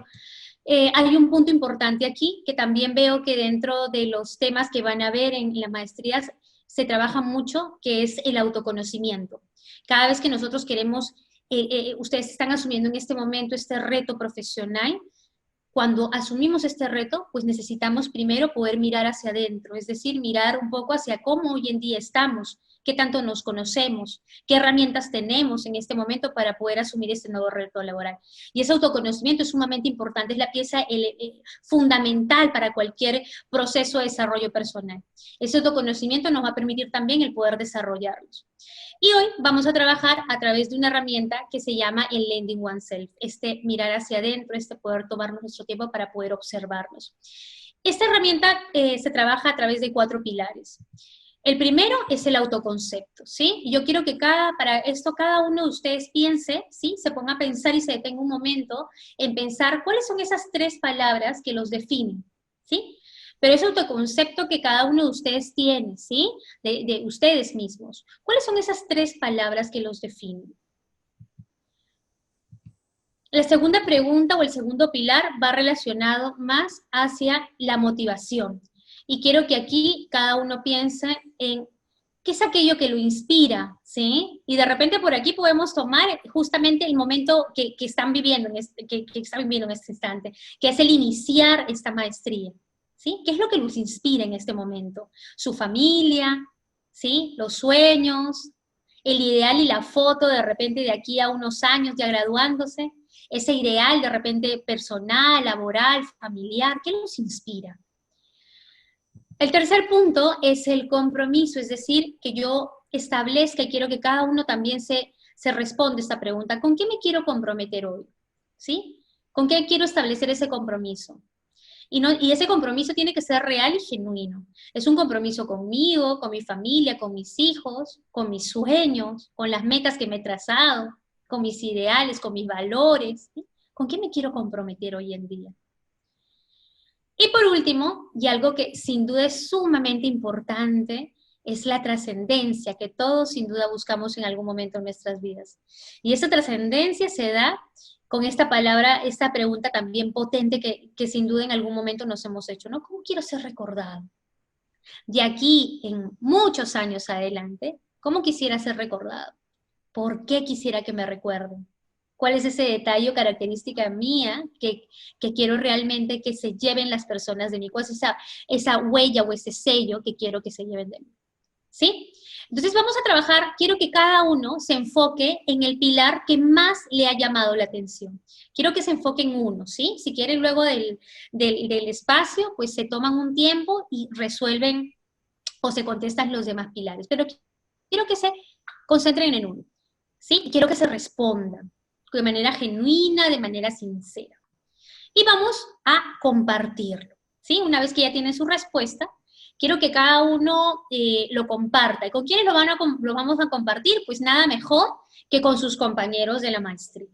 hay un punto importante aquí, que también veo que dentro de los temas que van a ver en las maestrías se trabaja mucho, que es el autoconocimiento. Cada vez que nosotros queremos, ustedes están asumiendo en este momento este reto profesional, cuando asumimos este reto, pues necesitamos primero poder mirar hacia adentro, es decir, mirar un poco hacia cómo hoy en día estamos, qué tanto nos conocemos, qué herramientas tenemos en este momento para poder asumir este nuevo reto laboral. Y ese autoconocimiento es sumamente importante, es la pieza fundamental para cualquier proceso de desarrollo personal. Ese autoconocimiento nos va a permitir también el poder desarrollarlos. Y hoy vamos a trabajar a través de una herramienta que se llama el Lending Oneself, mirar hacia adentro, poder tomarnos nuestro tiempo para poder observarnos. Esta herramienta se trabaja a través de 4 pilares. El primero es el autoconcepto, ¿sí? Yo quiero que para esto cada uno de ustedes piense, ¿sí? Se ponga a pensar y se detenga un momento en pensar cuáles son esas 3 palabras que los definen, ¿sí? Pero ese autoconcepto que cada uno de ustedes tiene, ¿sí? De ustedes mismos. ¿Cuáles son esas 3 palabras que los definen? La segunda pregunta o el segundo pilar va relacionado más hacia la motivación. Y quiero que aquí cada uno piense en qué es aquello que lo inspira, ¿sí? Y de repente por aquí podemos tomar justamente el momento que están viviendo, que están viviendo en este instante, que es el iniciar esta maestría, ¿sí? ¿Qué es lo que los inspira en este momento? Su familia, ¿sí? Los sueños, el ideal y la foto de repente de aquí a unos años ya graduándose, ese ideal de repente personal, laboral, familiar, ¿qué los inspira? El tercer punto es el compromiso, es decir, que yo establezca y quiero que cada uno también se responda esta pregunta. ¿Con qué me quiero comprometer hoy? ¿Sí? ¿Con qué quiero establecer ese compromiso? Y ese compromiso tiene que ser real y genuino. Es un compromiso conmigo, con mi familia, con mis hijos, con mis sueños, con las metas que me he trazado, con mis ideales, con mis valores. ¿Sí? ¿Con qué me quiero comprometer hoy en día? Y por último, y algo que sin duda es sumamente importante, es la trascendencia, que todos sin duda buscamos en algún momento en nuestras vidas. Y esa trascendencia se da con esta palabra, esta pregunta también potente que sin duda en algún momento nos hemos hecho, ¿no? ¿Cómo quiero ser recordado? De aquí en muchos años adelante, ¿cómo quisiera ser recordado? ¿Por qué quisiera que me recuerden? ¿Cuál es ese detalle o característica mía que quiero realmente que se lleven las personas de mí? ¿Cuál es esa huella o ese sello que quiero que se lleven de mí? ¿Sí? Entonces vamos a trabajar, quiero que cada uno se enfoque en el pilar que más le ha llamado la atención. Quiero que se enfoque en uno, ¿sí? Si quieren luego del espacio, pues se toman un tiempo y resuelven o se contestan los demás pilares. Pero quiero que se concentren en uno, ¿sí? Y quiero que se respondan de manera genuina, de manera sincera. Y vamos a compartirlo, ¿sí? Una vez que ya tienen su respuesta, quiero que cada uno lo comparta. ¿Y con quiénes lo vamos a compartir? Pues nada mejor que con sus compañeros de la maestría.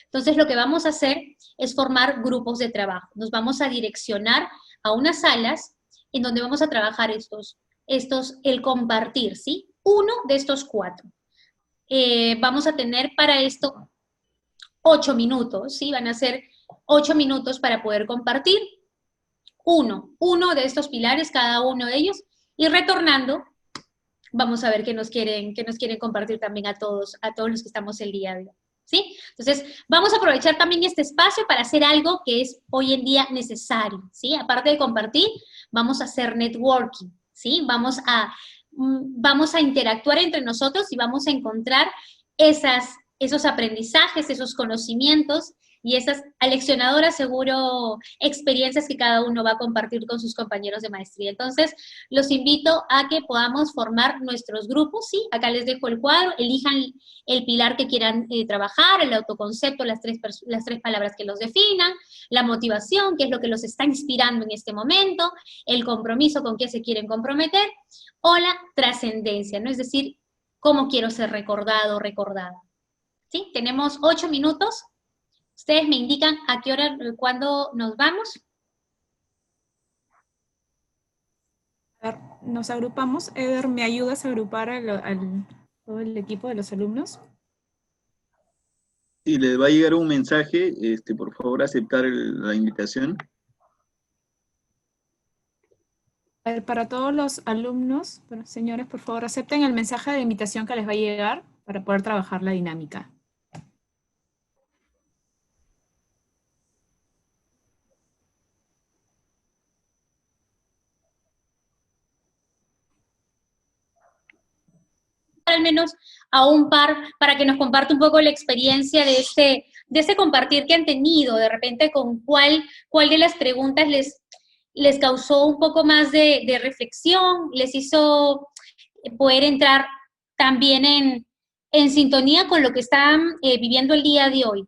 Entonces lo que vamos a hacer es formar grupos de trabajo. Nos vamos a direccionar a unas salas en donde vamos a trabajar el compartir, ¿sí? Uno de estos 4. Vamos a tener para esto 8 minutos, ¿sí? Van a ser 8 minutos para poder compartir uno de estos pilares, cada uno de ellos, y retornando, vamos a ver qué nos quieren compartir también a todos los que estamos el día de hoy, ¿sí? Entonces, vamos a aprovechar también este espacio para hacer algo que es hoy en día necesario, ¿sí? Aparte de compartir, vamos a hacer networking, ¿sí? Vamos a interactuar entre nosotros y vamos a encontrar esos aprendizajes, esos conocimientos y esas aleccionadoras, seguro, experiencias que cada uno va a compartir con sus compañeros de maestría. Entonces, los invito a que podamos formar nuestros grupos, ¿sí? Acá les dejo el cuadro, elijan el pilar que quieran trabajar, el autoconcepto, las tres palabras que los definan, la motivación, que es lo que los está inspirando en este momento, el compromiso con qué se quieren comprometer, o la trascendencia, ¿no? Es decir, cómo quiero ser recordado o recordada. ¿Sí? Tenemos 8 minutos. Ustedes me indican a qué hora, cuándo nos vamos. A ver, nos agrupamos. Eder, ¿me ayudas a agrupar todo el equipo de los alumnos? Sí, les va a llegar un mensaje, por favor aceptar la invitación. A ver, para todos los alumnos, bueno, señores, por favor, acepten el mensaje de invitación que les va a llegar para poder trabajar la dinámica. Al menos a un par para que nos comparte un poco la experiencia de ese compartir que han tenido, de repente con cuál de las preguntas les causó un poco más de reflexión, les hizo poder entrar también en sintonía con lo que están viviendo el día de hoy.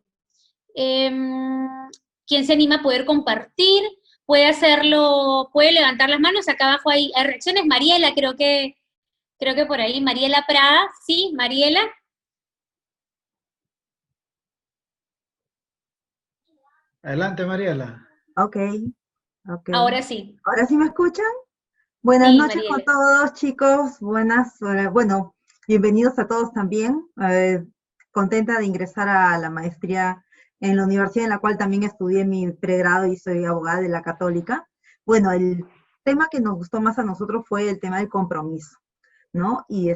¿Quién se anima a poder compartir? Puede hacerlo, puede levantar las manos, acá abajo hay reacciones. Mariela, creo que por ahí, Mariela Prada, ¿sí? Mariela. Adelante, Mariela. Ok. Ahora sí. ¿Ahora sí me escuchan? Buenas Sí, noches con Mariela. todos, chicos. Bueno, bienvenidos a todos también. Contenta de ingresar a la maestría en la universidad en la cual también estudié mi pregrado y soy abogada de la Católica. Bueno, el tema que nos gustó más a nosotros fue el tema del compromiso, ¿no? Y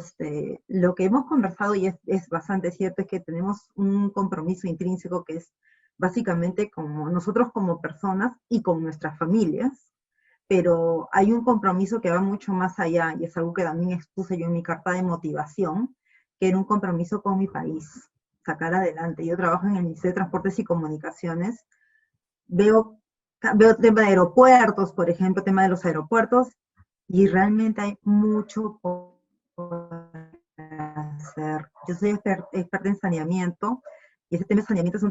lo que hemos conversado, y es bastante cierto, es que tenemos un compromiso intrínseco que es básicamente como nosotros como personas y con nuestras familias, pero hay un compromiso que va mucho más allá, y es algo que también expuse yo en mi carta de motivación, que era un compromiso con mi país, sacar adelante. Yo trabajo en el Ministerio de Transportes y Comunicaciones, veo tema de aeropuertos, por ejemplo, tema de los aeropuertos, y realmente hay mucho por hacer. Yo soy experta en saneamiento, y ese tema de saneamiento es un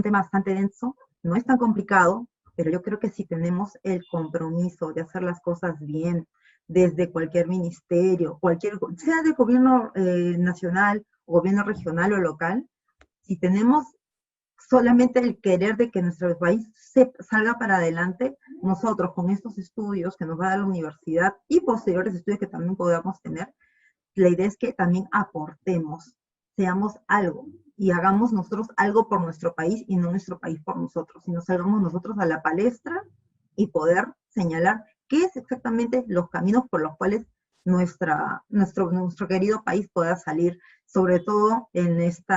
tema bastante denso, no es tan complicado, pero yo creo que si tenemos el compromiso de hacer las cosas bien, desde cualquier ministerio, sea de gobierno nacional, o gobierno regional o local, si tenemos solamente el querer de que nuestro país salga para adelante, nosotros con estos estudios que nos va a dar la universidad y posteriores estudios que también podamos tener, la idea es que también aportemos, seamos algo y hagamos nosotros algo por nuestro país y no nuestro país por nosotros, sino salgamos nosotros a la palestra y poder señalar qué es exactamente los caminos por los cuales nuestro querido país pueda salir, sobre todo en este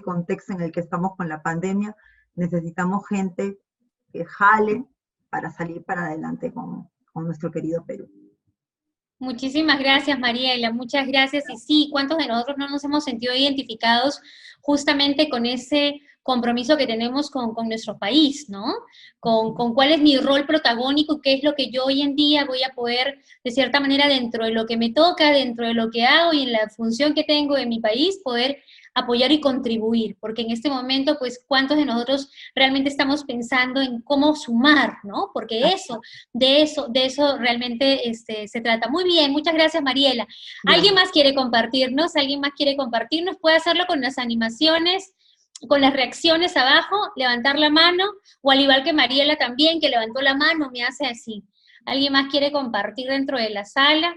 contexto en el que estamos con la pandemia. Necesitamos gente que jale para salir para adelante con nuestro querido Perú. Muchísimas gracias, Mariela, muchas gracias. Y sí, ¿cuántos de nosotros no nos hemos sentido identificados justamente con ese compromiso que tenemos con nuestro país, ¿no? Con cuál es mi rol protagónico, qué es lo que yo hoy en día voy a poder, de cierta manera, dentro de lo que me toca, dentro de lo que hago y en la función que tengo en mi país, poder apoyar y contribuir, porque en este momento, pues, ¿cuántos de nosotros realmente estamos pensando en cómo sumar, ¿no? Porque de eso realmente se trata. Muy bien, muchas gracias, Mariela. ¿Alguien más quiere compartirnos? ¿Alguien más quiere compartirnos? Puede hacerlo con las animaciones, con las reacciones abajo, levantar la mano, o al igual que Mariela también, que levantó la mano, me hace así. ¿Alguien más quiere compartir dentro de la sala?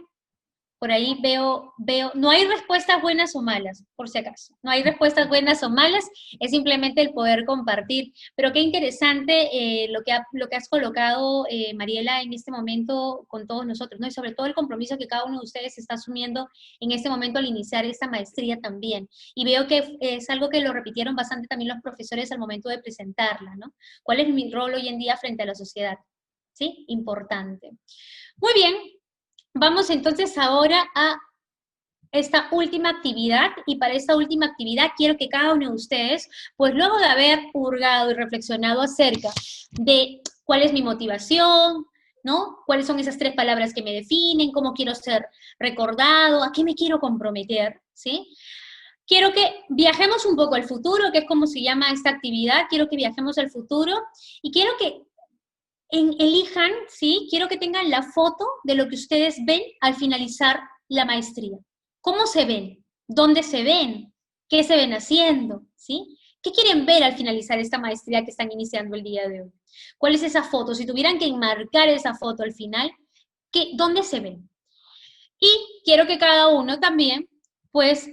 Por ahí veo, no hay respuestas buenas o malas, por si acaso. No hay respuestas buenas o malas, es simplemente el poder compartir. Pero qué interesante lo que has colocado, Mariela, en este momento con todos nosotros, ¿no? Y sobre todo el compromiso que cada uno de ustedes está asumiendo en este momento al iniciar esta maestría también. Y veo que es algo que lo repitieron bastante también los profesores al momento de presentarla, ¿no? ¿Cuál es mi rol hoy en día frente a la sociedad? ¿Sí? Importante. Muy bien. Vamos entonces ahora a esta última actividad, y para esta última actividad quiero que cada uno de ustedes, pues luego de haber hurgado y reflexionado acerca de cuál es mi motivación, ¿no? ¿Cuáles son esas 3 palabras que me definen? ¿Cómo quiero ser recordado? ¿A qué me quiero comprometer? ¿Sí? Quiero que viajemos un poco al futuro, que es como se llama esta actividad. Quiero que viajemos al futuro y quiero que elijan, ¿sí? Quiero que tengan la foto de lo que ustedes ven al finalizar la maestría. ¿Cómo se ven? ¿Dónde se ven? ¿Qué se ven haciendo? ¿Sí? ¿Qué quieren ver al finalizar esta maestría que están iniciando el día de hoy? ¿Cuál es esa foto? Si tuvieran que enmarcar esa foto al final, ¿dónde se ven? Y quiero que cada uno también, pues,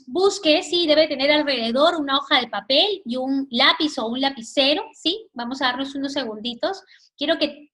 busque, sí, debe tener alrededor una hoja de papel y un lápiz o un lapicero, ¿sí? Vamos a darnos unos segunditos. Quiero que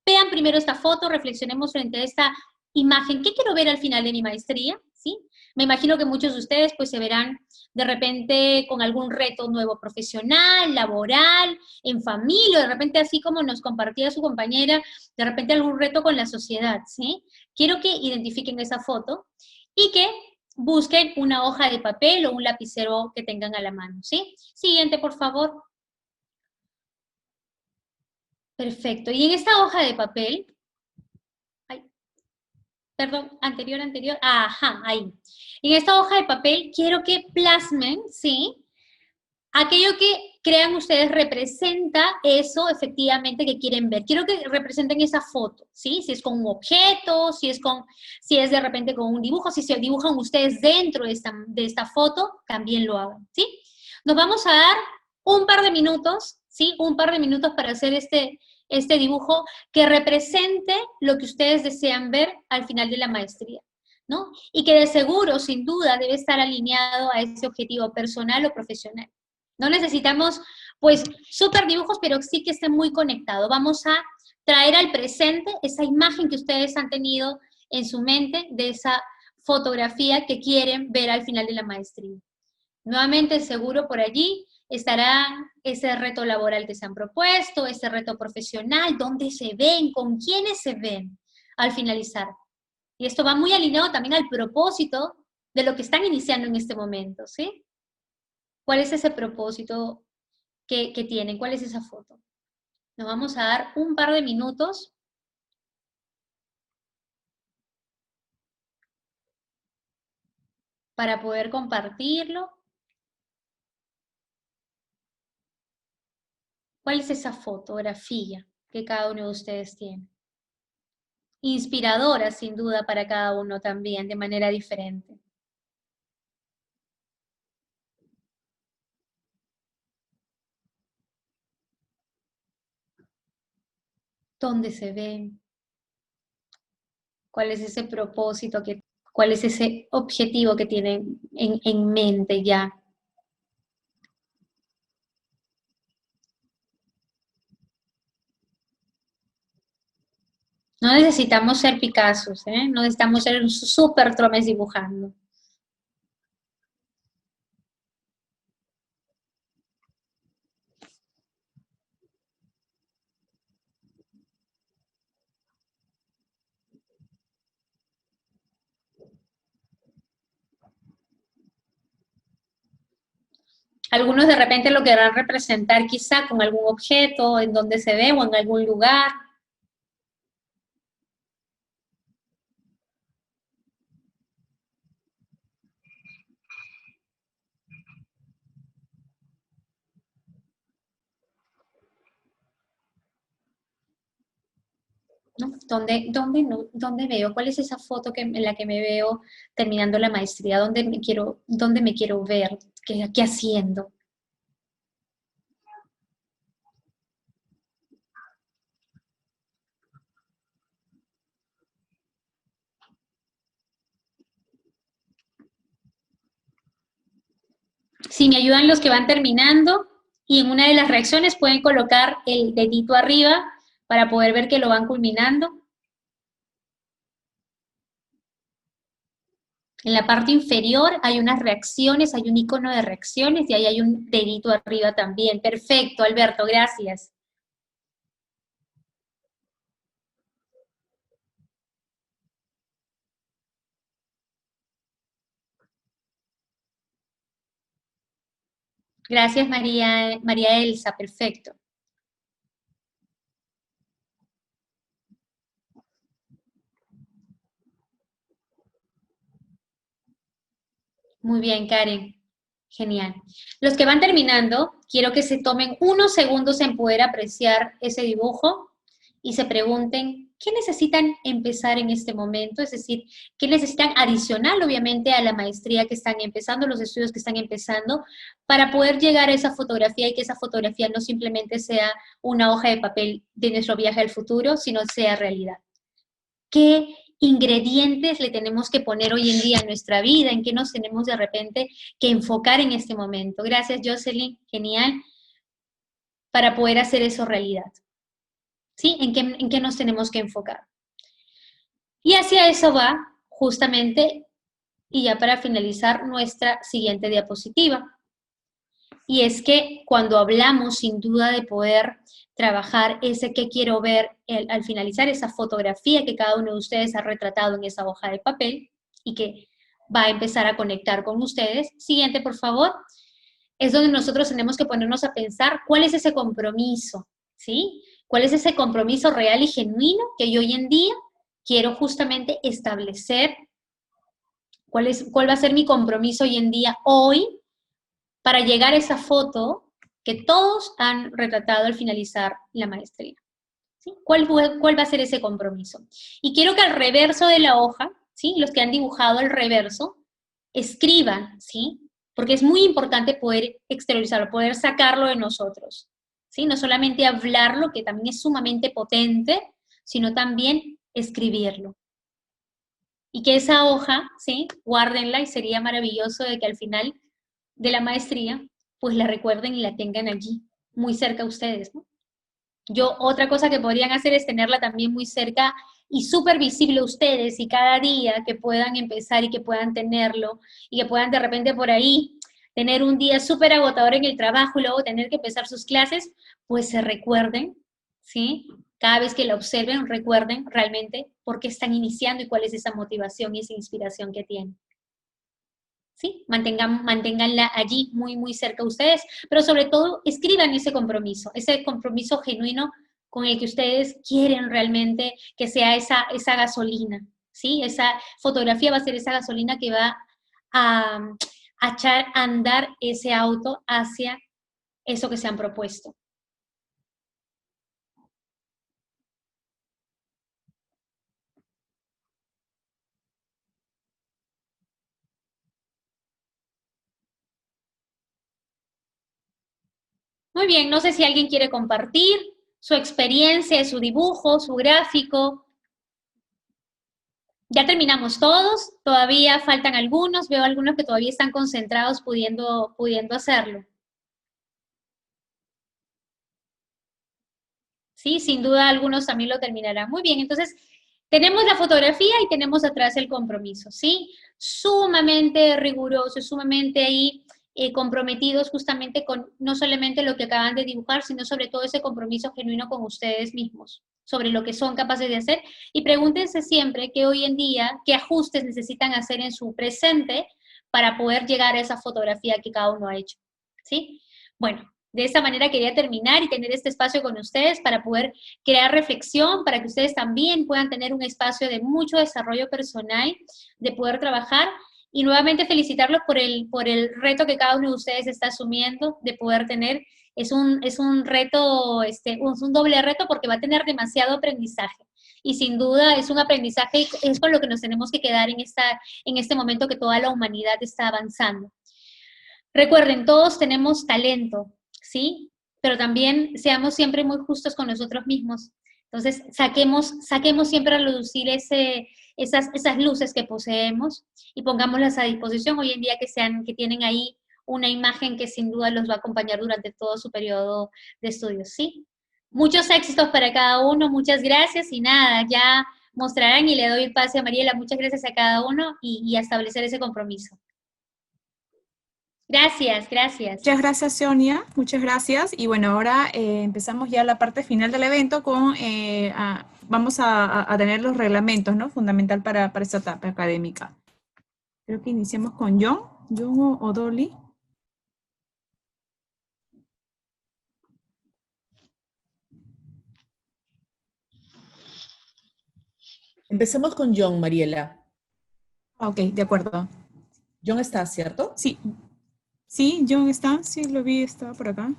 vean primero esta foto, reflexionemos frente a esta imagen. ¿Qué quiero ver al final de mi maestría? ¿Sí? Me imagino que muchos de ustedes pues se verán de repente con algún reto nuevo profesional, laboral, en familia, de repente así como nos compartía su compañera, de repente algún reto con la sociedad, ¿sí? Quiero que identifiquen esa foto y que busquen una hoja de papel o un lapicero que tengan a la mano, ¿sí? Siguiente, por favor. Perfecto. Y en esta hoja de papel, perdón, anterior, ajá, ahí. En esta hoja de papel quiero que plasmen, ¿sí? Aquello que crean ustedes representa eso efectivamente que quieren ver. Quiero que representen esa foto, ¿sí? Si es con un objeto, si es de repente con un dibujo, si se dibujan ustedes dentro de esta foto, también lo hagan, ¿sí? Nos vamos a dar un par de minutos, ¿sí? Un par de minutos para hacer este dibujo que represente lo que ustedes desean ver al final de la maestría, ¿no? Y que de seguro, sin duda, debe estar alineado a ese objetivo personal o profesional. No necesitamos, pues, súper dibujos, pero sí que esté muy conectado. Vamos a traer al presente esa imagen que ustedes han tenido en su mente de esa fotografía que quieren ver al final de la maestría. Nuevamente, seguro por allí estará ese reto laboral que se han propuesto, ese reto profesional, dónde se ven, con quiénes se ven al finalizar. Y esto va muy alineado también al propósito de lo que están iniciando en este momento, ¿sí? ¿Cuál es ese propósito que tienen? ¿Cuál es esa foto? Nos vamos a dar un par de minutos para poder compartirlo. ¿Cuál es esa fotografía que cada uno de ustedes tiene? Inspiradora, sin duda, para cada uno también, de manera diferente. ¿Dónde se ven? ¿Cuál es ese propósito? ¿Cuál es ese objetivo que tienen en mente ya? No necesitamos ser Picassos, ¿eh? No necesitamos ser un súper tromes dibujando. Algunos de repente lo querrán representar quizá con algún objeto, en donde se ve o en algún lugar. ¿No? ¿Dónde veo? ¿Cuál es esa foto en la que me veo terminando la maestría? ¿Dónde me quiero ver? ¿Qué haciendo? Si me ayudan los que van terminando, y en una de las reacciones pueden colocar el dedito arriba para poder ver que lo van culminando. En la parte inferior hay unas reacciones, hay un icono de reacciones y ahí hay un dedito arriba también. Perfecto, Alberto, gracias. Gracias, María Elsa, perfecto. Muy bien, Karen. Genial. Los que van terminando, quiero que se tomen unos segundos en poder apreciar ese dibujo y se pregunten, ¿qué necesitan empezar en este momento? Es decir, ¿qué necesitan adicional, obviamente, a la maestría que están empezando, los estudios que están empezando, para poder llegar a esa fotografía y que esa fotografía no simplemente sea una hoja de papel de nuestro viaje al futuro, sino sea realidad? ¿Qué ingredientes le tenemos que poner hoy en día en nuestra vida? ¿En qué nos tenemos de repente que enfocar en este momento? Gracias, Jocelyn, genial, para poder hacer eso realidad. ¿Sí? ¿En qué nos tenemos que enfocar? Y hacia eso va, justamente, y ya para finalizar, nuestra siguiente diapositiva. Y es que cuando hablamos, sin duda, de poder trabajar ese que quiero ver al finalizar, esa fotografía que cada uno de ustedes ha retratado en esa hoja de papel y que va a empezar a conectar con ustedes. Siguiente, por favor. Es donde nosotros tenemos que ponernos a pensar cuál es ese compromiso, ¿sí? ¿Cuál es ese compromiso real y genuino que yo hoy en día quiero justamente establecer? ¿Cuál va a ser mi compromiso hoy en día, hoy, para llegar a esa foto que todos han retratado al finalizar la maestría? ¿Sí? ¿Cuál va a ser ese compromiso? Y quiero que al reverso de la hoja, ¿sí? Los que han dibujado el reverso, escriban, ¿sí? Porque es muy importante poder exteriorizarlo, poder sacarlo de nosotros, ¿sí? No solamente hablarlo, que también es sumamente potente, sino también escribirlo. Y que esa hoja, ¿sí? Guárdenla, y sería maravilloso de que al final de la maestría, pues la recuerden y la tengan allí, muy cerca a ustedes, ¿no? Otra cosa que podrían hacer es tenerla también muy cerca y súper visible a ustedes, y cada día que puedan empezar y que puedan tenerlo, y que puedan de repente por ahí tener un día súper agotador en el trabajo y luego tener que empezar sus clases, pues se recuerden, ¿sí? Cada vez que la observen, recuerden realmente por qué están iniciando y cuál es esa motivación y esa inspiración que tienen. ¿Sí? Manténganla allí muy, muy cerca a ustedes, pero sobre todo escriban ese compromiso genuino con el que ustedes quieren realmente que sea esa gasolina, ¿sí? Esa fotografía va a ser esa gasolina que va a echar a andar ese auto hacia eso que se han propuesto. Muy bien, no sé si alguien quiere compartir su experiencia, su dibujo, su gráfico. Ya terminamos todos, todavía faltan algunos, veo algunos que todavía están concentrados pudiendo hacerlo. Sí, sin duda algunos también lo terminarán. Muy bien, entonces tenemos la fotografía y tenemos atrás el compromiso, ¿sí? Sumamente rigurosos, sumamente ahí comprometidos justamente con no solamente lo que acaban de dibujar, sino sobre todo ese compromiso genuino con ustedes mismos, sobre lo que son capaces de hacer. Y pregúntense siempre que hoy en día, qué ajustes necesitan hacer en su presente para poder llegar a esa fotografía que cada uno ha hecho, ¿sí? Bueno, de esta manera quería terminar y tener este espacio con ustedes para poder crear reflexión, para que ustedes también puedan tener un espacio de mucho desarrollo personal, de poder trabajar, y nuevamente felicitarlos por el reto que cada uno de ustedes está asumiendo, de poder tener, es un reto, es un doble reto porque va a tener demasiado aprendizaje. Y sin duda es un aprendizaje y es con lo que nos tenemos que quedar en este momento que toda la humanidad está avanzando. Recuerden, todos tenemos talento, ¿sí? Pero también seamos siempre muy justos con nosotros mismos. Entonces, saquemos siempre a relucir esas luces que poseemos y pongámoslas a disposición hoy en día, que tienen ahí una imagen que sin duda los va a acompañar durante todo su periodo de estudios, ¿sí? Muchos éxitos para cada uno, muchas gracias, y nada, ya mostrarán, y le doy el pase a Mariela. Muchas gracias a cada uno y a establecer ese compromiso. Gracias, gracias. Muchas gracias, Sonia, muchas gracias. Y bueno, ahora empezamos ya la parte final del evento con, vamos a tener los reglamentos, ¿no? Fundamental para esta etapa académica. Creo que iniciamos con John o Dolly. Empecemos con John, Mariela. Ok, de acuerdo. John está, ¿cierto? Sí, sí, John está, sí, lo vi, estaba por acá.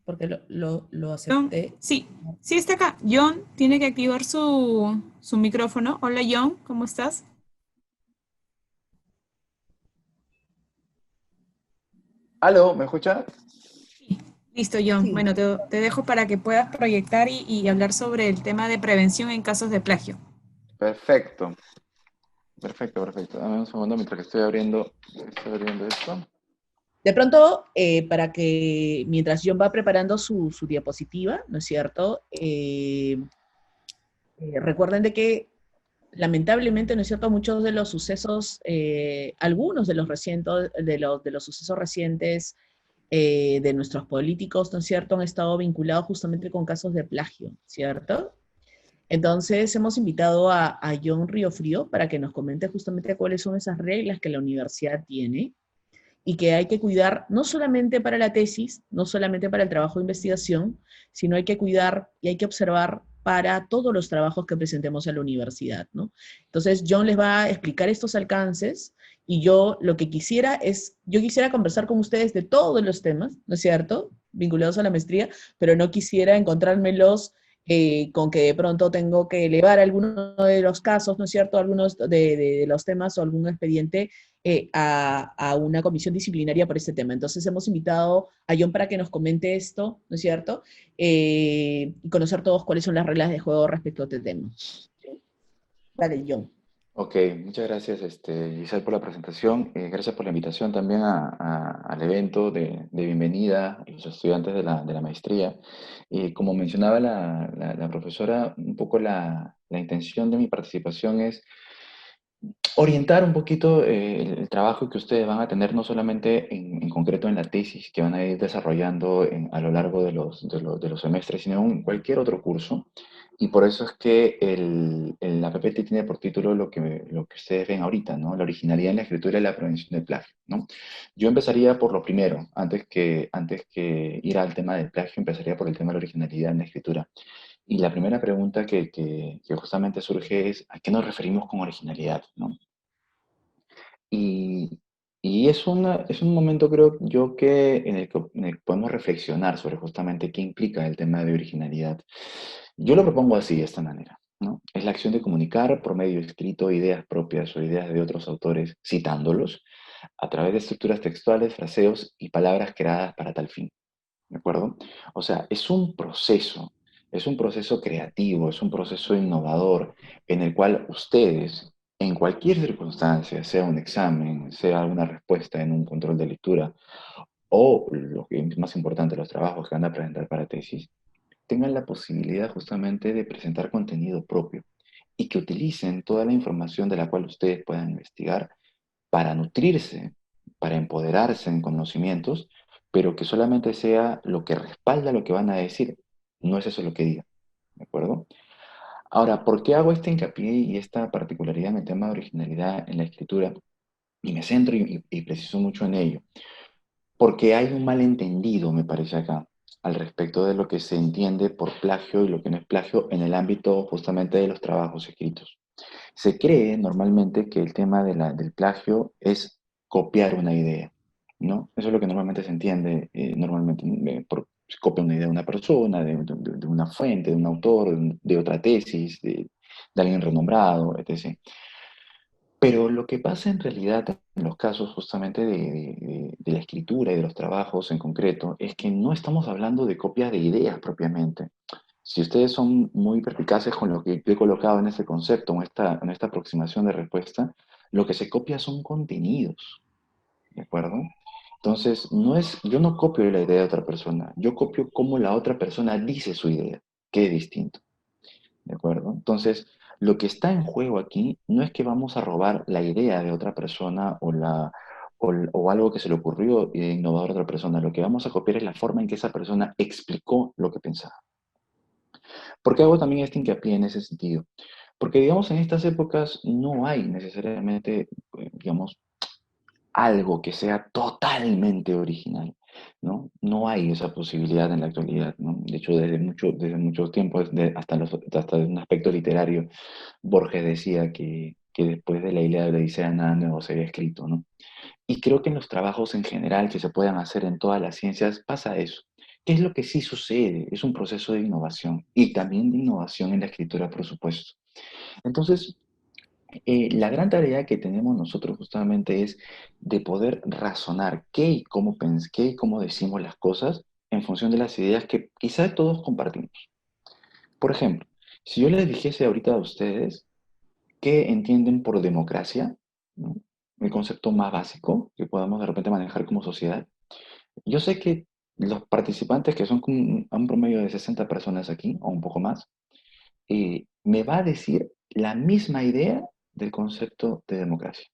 Porque lo John, acepté. sí, sí está acá. John tiene que activar su micrófono. Hola John, ¿cómo estás? ¿Aló? ¿Me escucha? Sí, listo John. Sí, Bueno, te dejo para que puedas proyectar y hablar sobre el tema de prevención en casos de plagio. Perfecto. Perfecto, perfecto. Dame un segundo mientras que estoy abriendo esto. de pronto, para que mientras John va preparando su diapositiva, ¿no es cierto? Recuerden de que lamentablemente, ¿no es cierto?, muchos de los sucesos, algunos de los de los sucesos recientes de nuestros políticos, ¿no es cierto?, han estado vinculados justamente con casos de plagio, ¿cierto? Entonces hemos invitado a John Riofrío para que nos comente justamente cuáles son esas reglas que la universidad tiene y que hay que cuidar no solamente para la tesis, no solamente para el trabajo de investigación, sino hay que cuidar y hay que observar para todos los trabajos que presentemos en la universidad, ¿no? Entonces, John les va a explicar estos alcances y yo lo que quisiera es, yo quisiera conversar con ustedes de todos los temas, ¿no es cierto?, vinculados a la maestría, pero no quisiera encontrármelos con que de pronto tengo que elevar algunos de los casos, ¿no es cierto?, algunos de los temas o algún expediente a una comisión disciplinaria por este tema. Entonces hemos invitado a John para que nos comente esto, ¿no es cierto? Y conocer todos cuáles son las reglas de juego respecto a este tema. Vale, John. Ok, muchas gracias, Giselle, por la presentación. Gracias por la invitación también al evento de bienvenida a los estudiantes de la maestría. Como mencionaba la profesora, un poco la intención de mi participación es orientar un poquito el trabajo que ustedes van a tener, no solamente en concreto en la tesis que van a ir desarrollando a lo largo de los semestres, sino en cualquier otro curso. Y por eso es que la PPT tiene por título lo que ustedes ven ahorita, ¿no? La originalidad en la escritura y la prevención del plagio, ¿no? Yo empezaría por lo primero, antes que ir al tema del plagio, empezaría por el tema de la originalidad en la escritura. Y la primera pregunta que justamente surge es, ¿a qué nos referimos con originalidad, ¿no? Y, y es un momento, creo yo, en el que podemos reflexionar sobre justamente qué implica el tema de originalidad. Yo lo propongo así, de esta manera, ¿no? Es la acción de comunicar por medio escrito ideas propias o ideas de otros autores, citándolos, a través de estructuras textuales, fraseos y palabras creadas para tal fin. ¿De acuerdo? O sea, es un proceso creativo, es un proceso innovador en el cual ustedes, en cualquier circunstancia, sea un examen, sea una respuesta en un control de lectura, o lo que es más importante, los trabajos que van a presentar para tesis, tengan la posibilidad justamente de presentar contenido propio y que utilicen toda la información de la cual ustedes puedan investigar para nutrirse, para empoderarse en conocimientos, pero que solamente sea lo que respalda lo que van a decir, no es eso lo que digan, ¿de acuerdo? Ahora, ¿por qué hago este hincapié y esta particularidad en el tema de originalidad en la escritura? Y me centro y preciso mucho en ello. Porque hay un malentendido, me parece acá, al respecto de lo que se entiende por plagio y lo que no es plagio en el ámbito justamente de los trabajos escritos. Se cree normalmente que el tema del plagio es copiar una idea, ¿no? Eso es lo que normalmente se entiende, normalmente se copia una idea de una persona, de una fuente, de un autor, de otra tesis, de alguien renombrado, etc. Pero lo que pasa en realidad en los casos justamente de la escritura y de los trabajos en concreto es que no estamos hablando de copias de ideas propiamente. Si ustedes son muy perspicaces con lo que yo he colocado en este concepto, en esta aproximación de respuesta, lo que se copia son contenidos, ¿de acuerdo? Entonces, yo no copio la idea de otra persona, yo copio cómo la otra persona dice su idea, que es distinto. ¿De acuerdo? Entonces, lo que está en juego aquí no es que vamos a robar la idea de otra persona o algo que se le ocurrió innovador a otra persona. Lo que vamos a copiar es la forma en que esa persona explicó lo que pensaba. ¿Por qué hago también este hincapié en ese sentido? Porque, digamos, en estas épocas no hay necesariamente, digamos, algo que sea totalmente original. ¿no? No hay esa posibilidad en la actualidad, ¿no? De hecho, desde mucho tiempo, hasta un aspecto literario, Borges decía que después de la Ilíada y la Odisea nada nuevo se había escrito, ¿no? Y creo que en los trabajos en general que se puedan hacer en todas las ciencias pasa eso. ¿Qué es lo que sí sucede? Es un proceso de innovación y también de innovación en la escritura, por supuesto. Entonces, la gran tarea que tenemos nosotros justamente es de poder razonar qué y cómo decimos las cosas en función de las ideas que quizás todos compartimos. Por ejemplo, si yo les dijese ahorita a ustedes qué entienden por democracia, ¿no? El concepto más básico que podamos de repente manejar como sociedad, yo sé que los participantes, que son como a un promedio de 60 personas aquí, o un poco más, me va a decir la misma idea del concepto de democracia,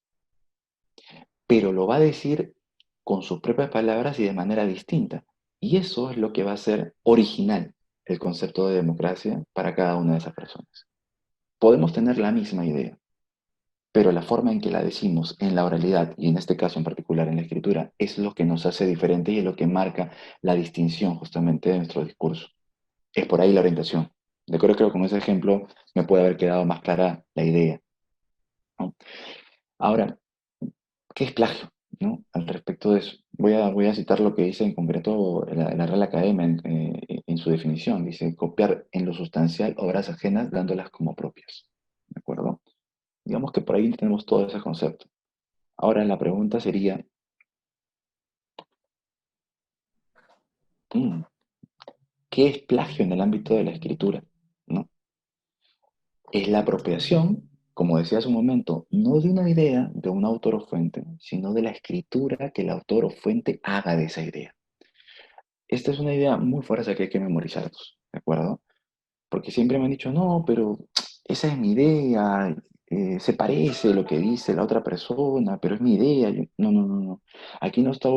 pero lo va a decir con sus propias palabras y de manera distinta. Y eso es lo que va a ser original el concepto de democracia para cada una de esas personas. Podemos tener la misma idea, pero la forma en que la decimos en la oralidad, y en este caso en particular en la escritura, es lo que nos hace diferente y es lo que marca la distinción justamente de nuestro discurso. Es por ahí la orientación. De acuerdo, creo que con ese ejemplo me puede haber quedado más clara la idea, ¿no? Ahora, ¿qué es plagio? ¿No? Al respecto de eso, voy a citar lo que dice en concreto la Real Academia en su definición. Dice, copiar en lo sustancial obras ajenas dándolas como propias. ¿De acuerdo? Digamos que por ahí tenemos todo ese concepto. Ahora la pregunta sería, mm, ¿qué es plagio en el ámbito de la escritura? ¿No? Es la apropiación, como decía hace un momento, no de una idea de un autor o fuente, sino de la escritura que el autor o fuente haga de esa idea. Esta es una idea muy fuerte que hay que memorizarnos, ¿de acuerdo? Porque siempre me han dicho, no, pero esa es mi idea, se parece lo que dice la otra persona, pero es mi idea. No, no, no, no. Aquí no está,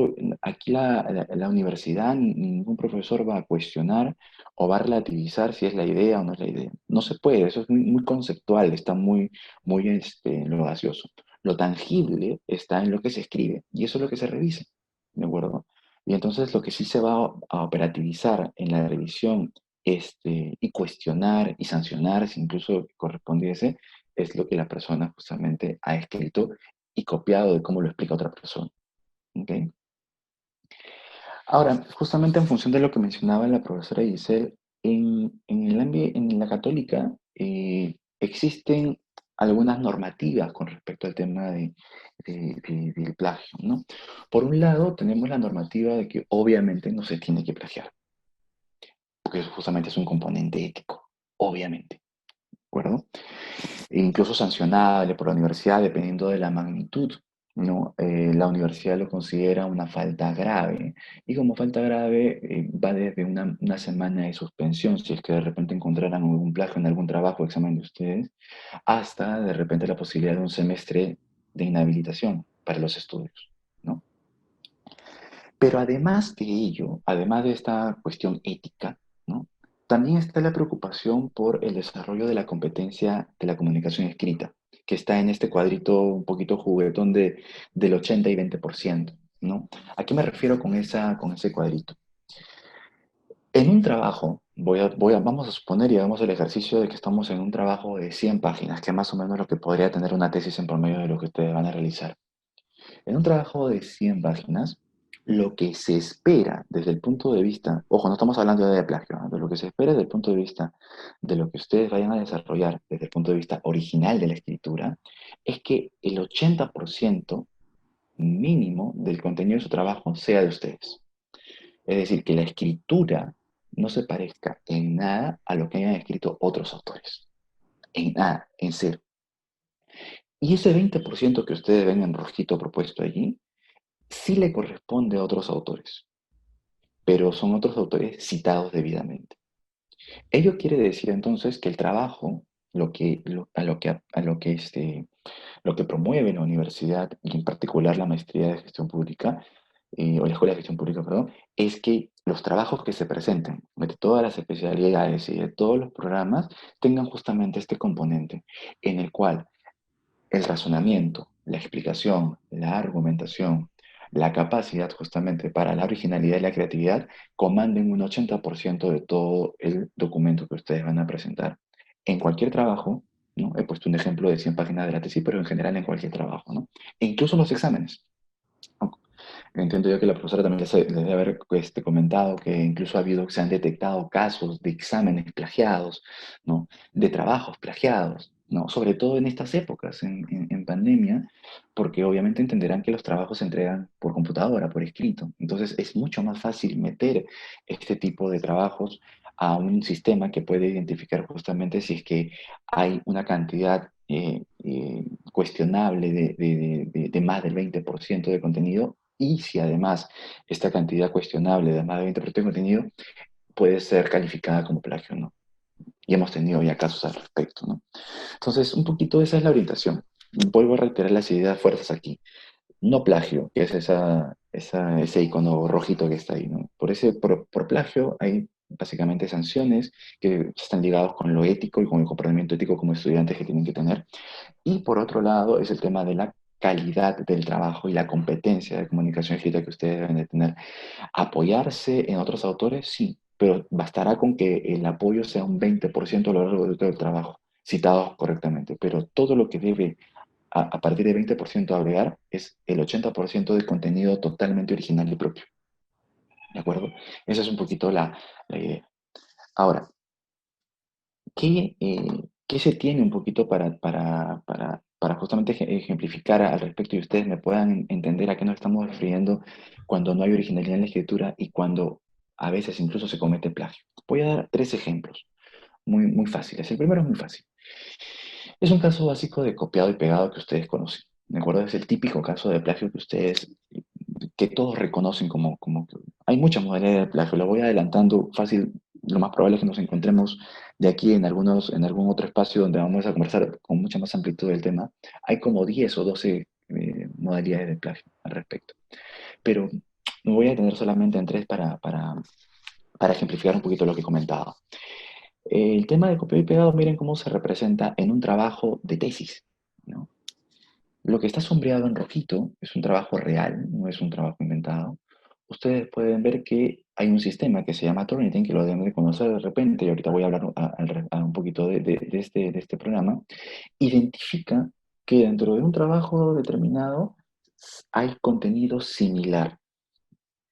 aquí la universidad ni ningún profesor va a cuestionar o va a relativizar si es la idea o no es la idea. No se puede, eso es muy, muy conceptual, está muy en lo gaseoso. Lo tangible está en lo que se escribe y eso es lo que se revisa, ¿de acuerdo? Y entonces lo que sí se va a operativizar en la revisión y cuestionar y sancionar si incluso correspondiese, es lo que la persona justamente ha escrito y copiado de cómo lo explica otra persona. ¿Ok? Ahora, justamente en función de lo que mencionaba la profesora Giselle, en la católica existen algunas normativas con respecto al tema del plagio, ¿no? Por un lado, tenemos la normativa de que obviamente no se tiene que plagiar, porque eso justamente es un componente ético, obviamente, ¿de acuerdo? E incluso sancionable por la universidad dependiendo de la magnitud, ¿no? La universidad lo considera una falta grave y como falta grave va desde una semana de suspensión, si es que de repente encontraran algún plagio en algún trabajo o examen de ustedes, hasta de repente la posibilidad de un semestre de inhabilitación para los estudios, ¿no? Pero además de ello, además de esta cuestión ética, ¿no? También está la preocupación por el desarrollo de la competencia de la comunicación escrita, que está en este cuadrito un poquito juguetón del 80 y 20%, ¿no? ¿A qué me refiero con ese cuadrito? En un trabajo, vamos a suponer y hagamos el ejercicio de que estamos en un trabajo de 100 páginas, que es más o menos lo que podría tener una tesis en promedio de lo que ustedes van a realizar. En un trabajo de 100 páginas, lo que se espera desde el punto de vista, ojo, no estamos hablando de plagio, ¿no? De lo que se espera desde el punto de vista de lo que ustedes vayan a desarrollar desde el punto de vista original de la escritura, es que el 80% mínimo del contenido de su trabajo sea de ustedes. Es decir, que la escritura no se parezca en nada a lo que hayan escrito otros autores. En nada, en cero. Y ese 20% que ustedes ven en rojito propuesto allí, sí le corresponde a otros autores, pero son otros autores citados debidamente. Ello quiere decir entonces que el trabajo, lo que promueve la universidad y en particular la maestría de gestión pública, o la escuela de gestión pública, perdón, es que los trabajos que se presenten de todas las especialidades y de todos los programas tengan justamente este componente en el cual el razonamiento, la explicación, la argumentación, la capacidad justamente para la originalidad y la creatividad comanden un 80% de todo el documento que ustedes van a presentar. En cualquier trabajo, ¿no? He puesto un ejemplo de 100 páginas de la tesis, pero en general en cualquier trabajo, ¿no? E incluso los exámenes. Entiendo yo que la profesora también les debe haber comentado que incluso se han detectado casos de exámenes plagiados, ¿no? De trabajos plagiados, ¿no? Sobre todo en estas épocas, en pandemia, porque obviamente entenderán que los trabajos se entregan por computadora, por escrito. Entonces es mucho más fácil meter este tipo de trabajos a un sistema que puede identificar justamente si es que hay una cantidad cuestionable de más del 20% de contenido, y si además esta cantidad cuestionable de más de 20% de contenido puede ser calificada como plagio, ¿no? Y hemos tenido ya casos al respecto, ¿no? Entonces, un poquito esa es la orientación. Vuelvo a reiterar las ideas fuerzas aquí. No plagio, que es ese icono rojito que está ahí, ¿no? Por plagio hay básicamente sanciones que están ligados con lo ético y con el comportamiento ético como estudiantes que tienen que tener. Y por otro lado es el tema de la calidad del trabajo y la competencia de comunicación escrita que ustedes deben de tener. ¿Apoyarse en otros autores? Sí, pero bastará con que el apoyo sea un 20% a lo largo de todo el trabajo, citados correctamente. Pero todo lo que debe a partir de 20% agregar es el 80% de contenido totalmente original y propio. ¿De acuerdo? Esa es un poquito la idea. Ahora, ¿qué se tiene un poquito para justamente ejemplificar al respecto y ustedes me puedan entender a qué nos estamos refiriendo cuando no hay originalidad en la escritura y cuando a veces incluso se comete plagio? Voy a dar 3 ejemplos muy, muy fáciles. El primero es muy fácil. Es un caso básico de copiado y pegado que ustedes conocen. ¿De acuerdo? Es el típico caso de plagio que todos reconocen como que hay muchas modalidades de plagio. Lo voy adelantando fácil. Lo más probable es que nos encontremos de aquí en algún otro espacio donde vamos a conversar con mucha más amplitud del tema. Hay como 10 o 12 modalidades de plagio al respecto. Pero me voy a detener solamente en 3 para ejemplificar un poquito lo que he comentado. El tema de copiado y pegado, miren cómo se representa en un trabajo de tesis, ¿no? Lo que está sombreado en rojito es un trabajo real, no es un trabajo inventado. Ustedes pueden ver que hay un sistema que se llama Turnitin, que lo deben de conocer de repente, y ahorita voy a hablar un poquito de este programa. Identifica que dentro de un trabajo determinado hay contenido similar,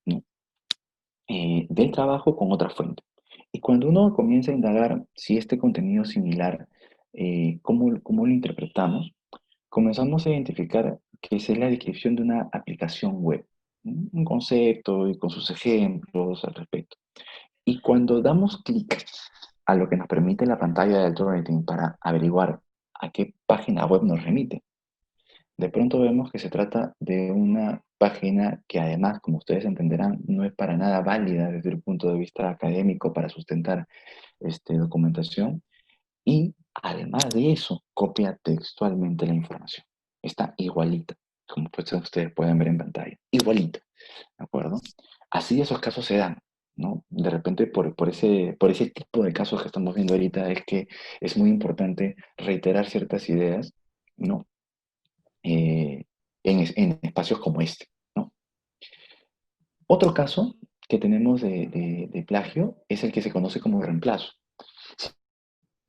¿no? Del trabajo con otra fuente. Y cuando uno comienza a indagar si este contenido similar, cómo lo interpretamos, comenzamos a identificar que es la descripción de una aplicación web, ¿no? Un concepto y con sus ejemplos al respecto. Y cuando damos clic a lo que nos permite la pantalla del Turnitin para averiguar a qué página web nos remite, de pronto vemos que se trata de una página que además, como ustedes entenderán, no es para nada válida desde el punto de vista académico para sustentar documentación, y además de eso, copia textualmente la información. Está igualita, como pues ustedes pueden ver en pantalla. Igualita, ¿de acuerdo? Así esos casos se dan, ¿no? De repente, por ese tipo de casos que estamos viendo ahorita, es que es muy importante reiterar ciertas ideas, ¿no? En espacios como este, ¿no? Otro caso que tenemos de plagio es el que se conoce como reemplazo.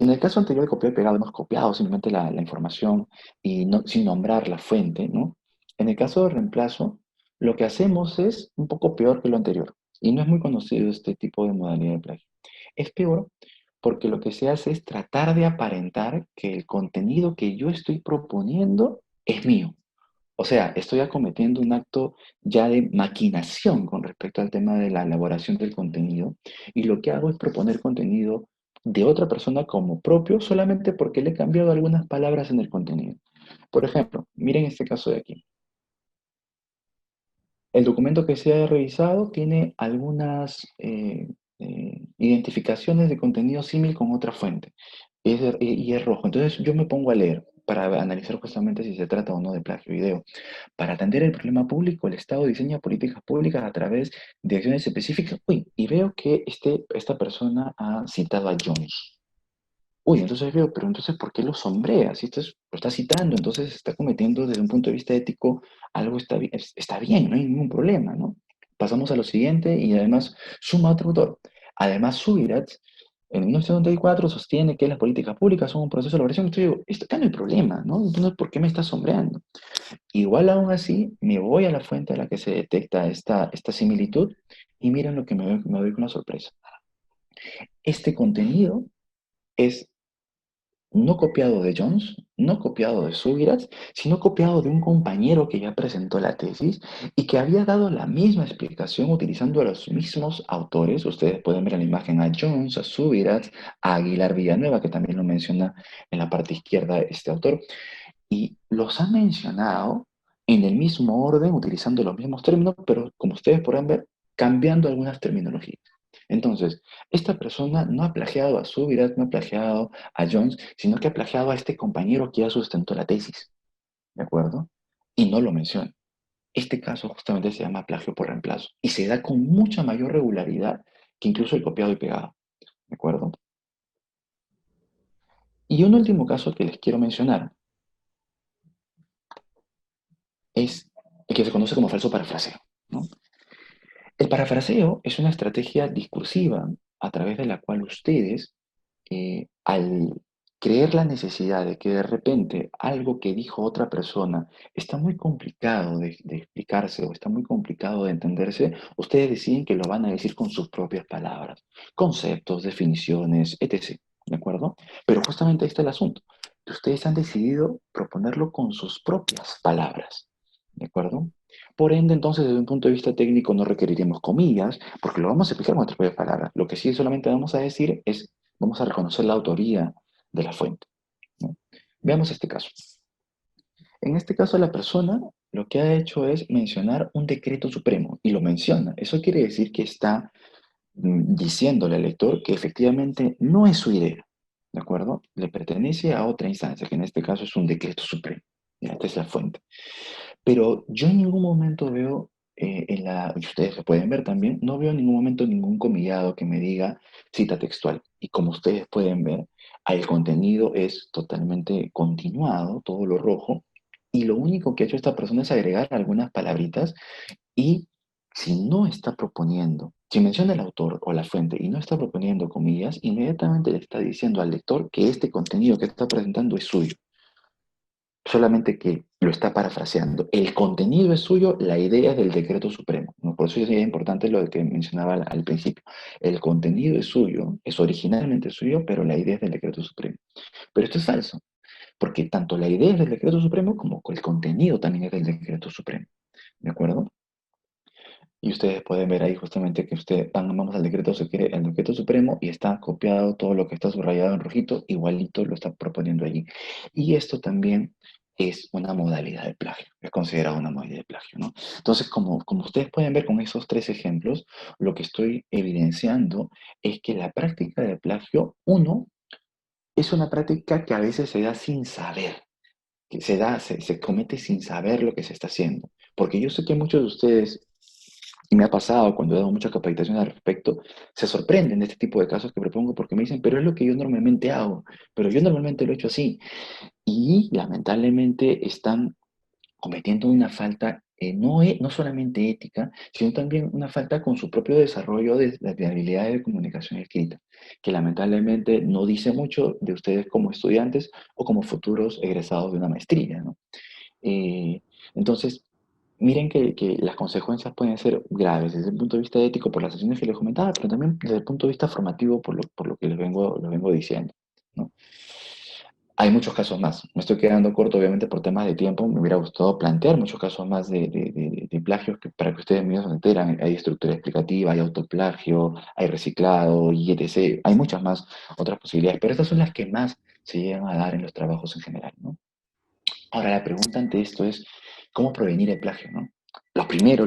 En el caso anterior de copiar y pegado, hemos copiado simplemente la información y sin nombrar la fuente, ¿no? En el caso de reemplazo, lo que hacemos es un poco peor que lo anterior. Y no es muy conocido este tipo de modalidad de plagio. Es peor porque lo que se hace es tratar de aparentar que el contenido que yo estoy proponiendo es mío. O sea, estoy acometiendo un acto ya de maquinación con respecto al tema de la elaboración del contenido, y lo que hago es proponer contenido de otra persona como propio solamente porque le he cambiado algunas palabras en el contenido. Por ejemplo, miren este caso de aquí. El documento que se ha revisado tiene algunas identificaciones de contenido símil con otra fuente y es rojo. Entonces yo me pongo a leer para analizar justamente si se trata o no de plagio video. Para atender el problema público, el Estado diseña políticas públicas a través de acciones específicas. Uy, y veo que esta persona ha citado a Jones. Uy, entonces veo, pero entonces, ¿por qué lo sombrea? Si esto lo está citando, entonces está cometiendo desde un punto de vista ético algo está bien, no hay ningún problema, ¿no? Pasamos a lo siguiente y además suma otro autor. Además, Subirats, en 1974, sostiene que las políticas públicas son un proceso de elaboración. Esto digo, acá no hay problema, ¿no? Entonces, ¿por qué me está sombreando? Igual aún así, me voy a la fuente a la que se detecta esta similitud y miren lo que me doy con una sorpresa. Este contenido es no copiado de Jones, no copiado de Subirats, sino copiado de un compañero que ya presentó la tesis y que había dado la misma explicación utilizando a los mismos autores. Ustedes pueden ver en la imagen a Jones, a Subirats, a Aguilar Villanueva, que también lo menciona en la parte izquierda este autor, y los ha mencionado en el mismo orden, utilizando los mismos términos, pero como ustedes podrán ver, cambiando algunas terminologías. Entonces, esta persona no ha plagiado a Subirats, no ha plagiado a Jones, sino que ha plagiado a este compañero que ya sustentó la tesis, ¿de acuerdo? Y no lo menciona. Este caso justamente se llama plagio por reemplazo y se da con mucha mayor regularidad que incluso el copiado y pegado, ¿de acuerdo? Y un último caso que les quiero mencionar es el que se conoce como falso parafraseo, ¿no? El parafraseo es una estrategia discursiva a través de la cual ustedes, al creer la necesidad de que de repente algo que dijo otra persona está muy complicado de explicarse o está muy complicado de entenderse, ustedes deciden que lo van a decir con sus propias palabras, conceptos, definiciones, etc. ¿De acuerdo? Pero justamente ahí está el asunto, que ustedes han decidido proponerlo con sus propias palabras. ¿De acuerdo? Por ende, entonces, desde un punto de vista técnico, no requeriremos comillas, porque lo vamos a explicar con nuestras propias palabras. Lo que sí solamente vamos a decir es, vamos a reconocer la autoría de la fuente, ¿no? Veamos este caso. En este caso, la persona lo que ha hecho es mencionar un decreto supremo, y lo menciona. Eso quiere decir que está diciéndole al lector que efectivamente no es su idea, ¿de acuerdo? Le pertenece a otra instancia, que en este caso es un decreto supremo. Ya, esta es la fuente. Pero yo en ningún momento veo, y ustedes lo pueden ver también, no veo en ningún momento ningún comillado que me diga cita textual. Y como ustedes pueden ver, el contenido es totalmente continuado, todo lo rojo, y lo único que ha hecho esta persona es agregar algunas palabritas y si no está proponiendo, si menciona el autor o la fuente y no está proponiendo comillas, inmediatamente le está diciendo al lector que este contenido que está presentando es suyo, solamente que lo está parafraseando. El contenido es suyo, la idea es del decreto supremo, ¿no? Por eso es importante lo que mencionaba al principio. El contenido es suyo, es originalmente suyo, pero la idea es del decreto supremo. Pero esto es falso, porque tanto la idea es del decreto supremo como el contenido también es del decreto supremo. ¿De acuerdo? Y ustedes pueden ver ahí justamente que vamos al al decreto supremo y está copiado todo lo que está subrayado en rojito, igualito lo está proponiendo allí. Y esto también es una modalidad de plagio, es considerado una modalidad de plagio, ¿no? Entonces, como ustedes pueden ver con esos tres ejemplos, lo que estoy evidenciando es que la práctica de plagio, uno, es una práctica que a veces se da sin saber, que se comete sin saber lo que se está haciendo. Porque yo sé que muchos de ustedes, y me ha pasado cuando he dado mucha capacitación al respecto, se sorprenden de este tipo de casos que propongo porque me dicen, pero es lo que yo normalmente hago, pero yo normalmente lo he hecho así. Y lamentablemente están cometiendo una falta no solamente ética, sino también una falta con su propio desarrollo de habilidades de comunicación escrita, que lamentablemente no dice mucho de ustedes como estudiantes o como futuros egresados de una maestría, ¿no? Eh, entonces, miren que las consecuencias pueden ser graves desde el punto de vista ético por las acciones que les comentaba, pero también desde el punto de vista formativo por lo que les vengo diciendo, ¿no? Hay muchos casos más. Me estoy quedando corto, obviamente, por temas de tiempo. Me hubiera gustado plantear muchos casos más de plagios para que ustedes mismos se enteran. Hay estructura explicativa, hay autoplagio, hay reciclado, y etc. Hay muchas más otras posibilidades, pero estas son las que más se llegan a dar en los trabajos en general, ¿no? Ahora, la pregunta ante esto es, ¿cómo prevenir el plagio, no? Lo primero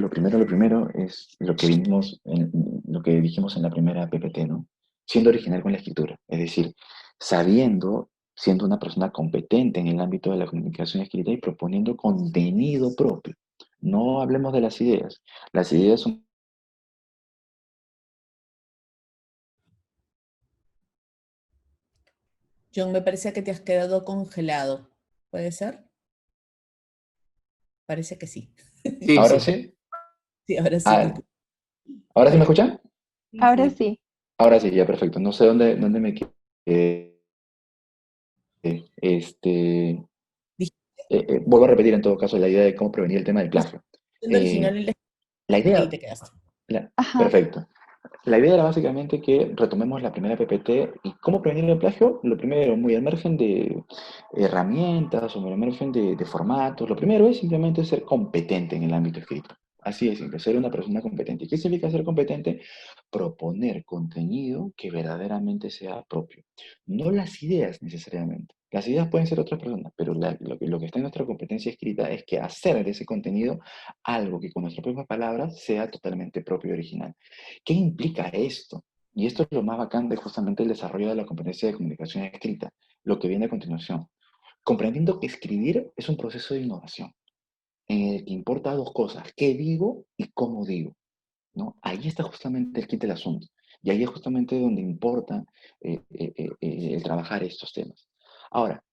es lo que dijimos en la primera PPT, ¿no? Siendo original con la escritura, es decir, siendo una persona competente en el ámbito de la comunicación escrita y proponiendo contenido propio. No hablemos de las ideas. Las ideas son John, me parece que te has quedado congelado. ¿Puede ser? Parece que sí. Sí, ¿Ahora sí. sí? Sí, ahora sí te Ah, escucho. ¿ahora sí me escuchan? Sí, Ahora sí. sí. Ahora sí, ya perfecto. No sé dónde me quedé. Este, Dijiste vuelvo a repetir en todo caso la idea de cómo prevenir el tema del plagio. el original en la La y ahí idea, te quedaste. Ajá. perfecto. La idea era básicamente que retomemos la primera PPT y cómo prevenir el plagio. Lo primero, muy al margen de herramientas o muy al margen de formatos, lo primero es simplemente ser competente en el ámbito escrito. Así de simple, ser una persona competente. ¿Qué significa ser competente? Proponer contenido que verdaderamente sea propio. No las ideas necesariamente. Las ideas pueden ser otras personas, pero lo que está en nuestra competencia escrita es que hacer de ese contenido algo que con nuestras propias palabras sea totalmente propio y original. ¿Qué implica esto? Y esto es lo más bacán de justamente el desarrollo de la competencia de comunicación escrita, lo que viene a continuación. Comprendiendo que escribir es un proceso de innovación, en el que importa dos cosas, qué digo y cómo digo, ¿no? Ahí está justamente el kit del asunto. Y ahí es justamente donde importa el trabajar estos temas. Ahora,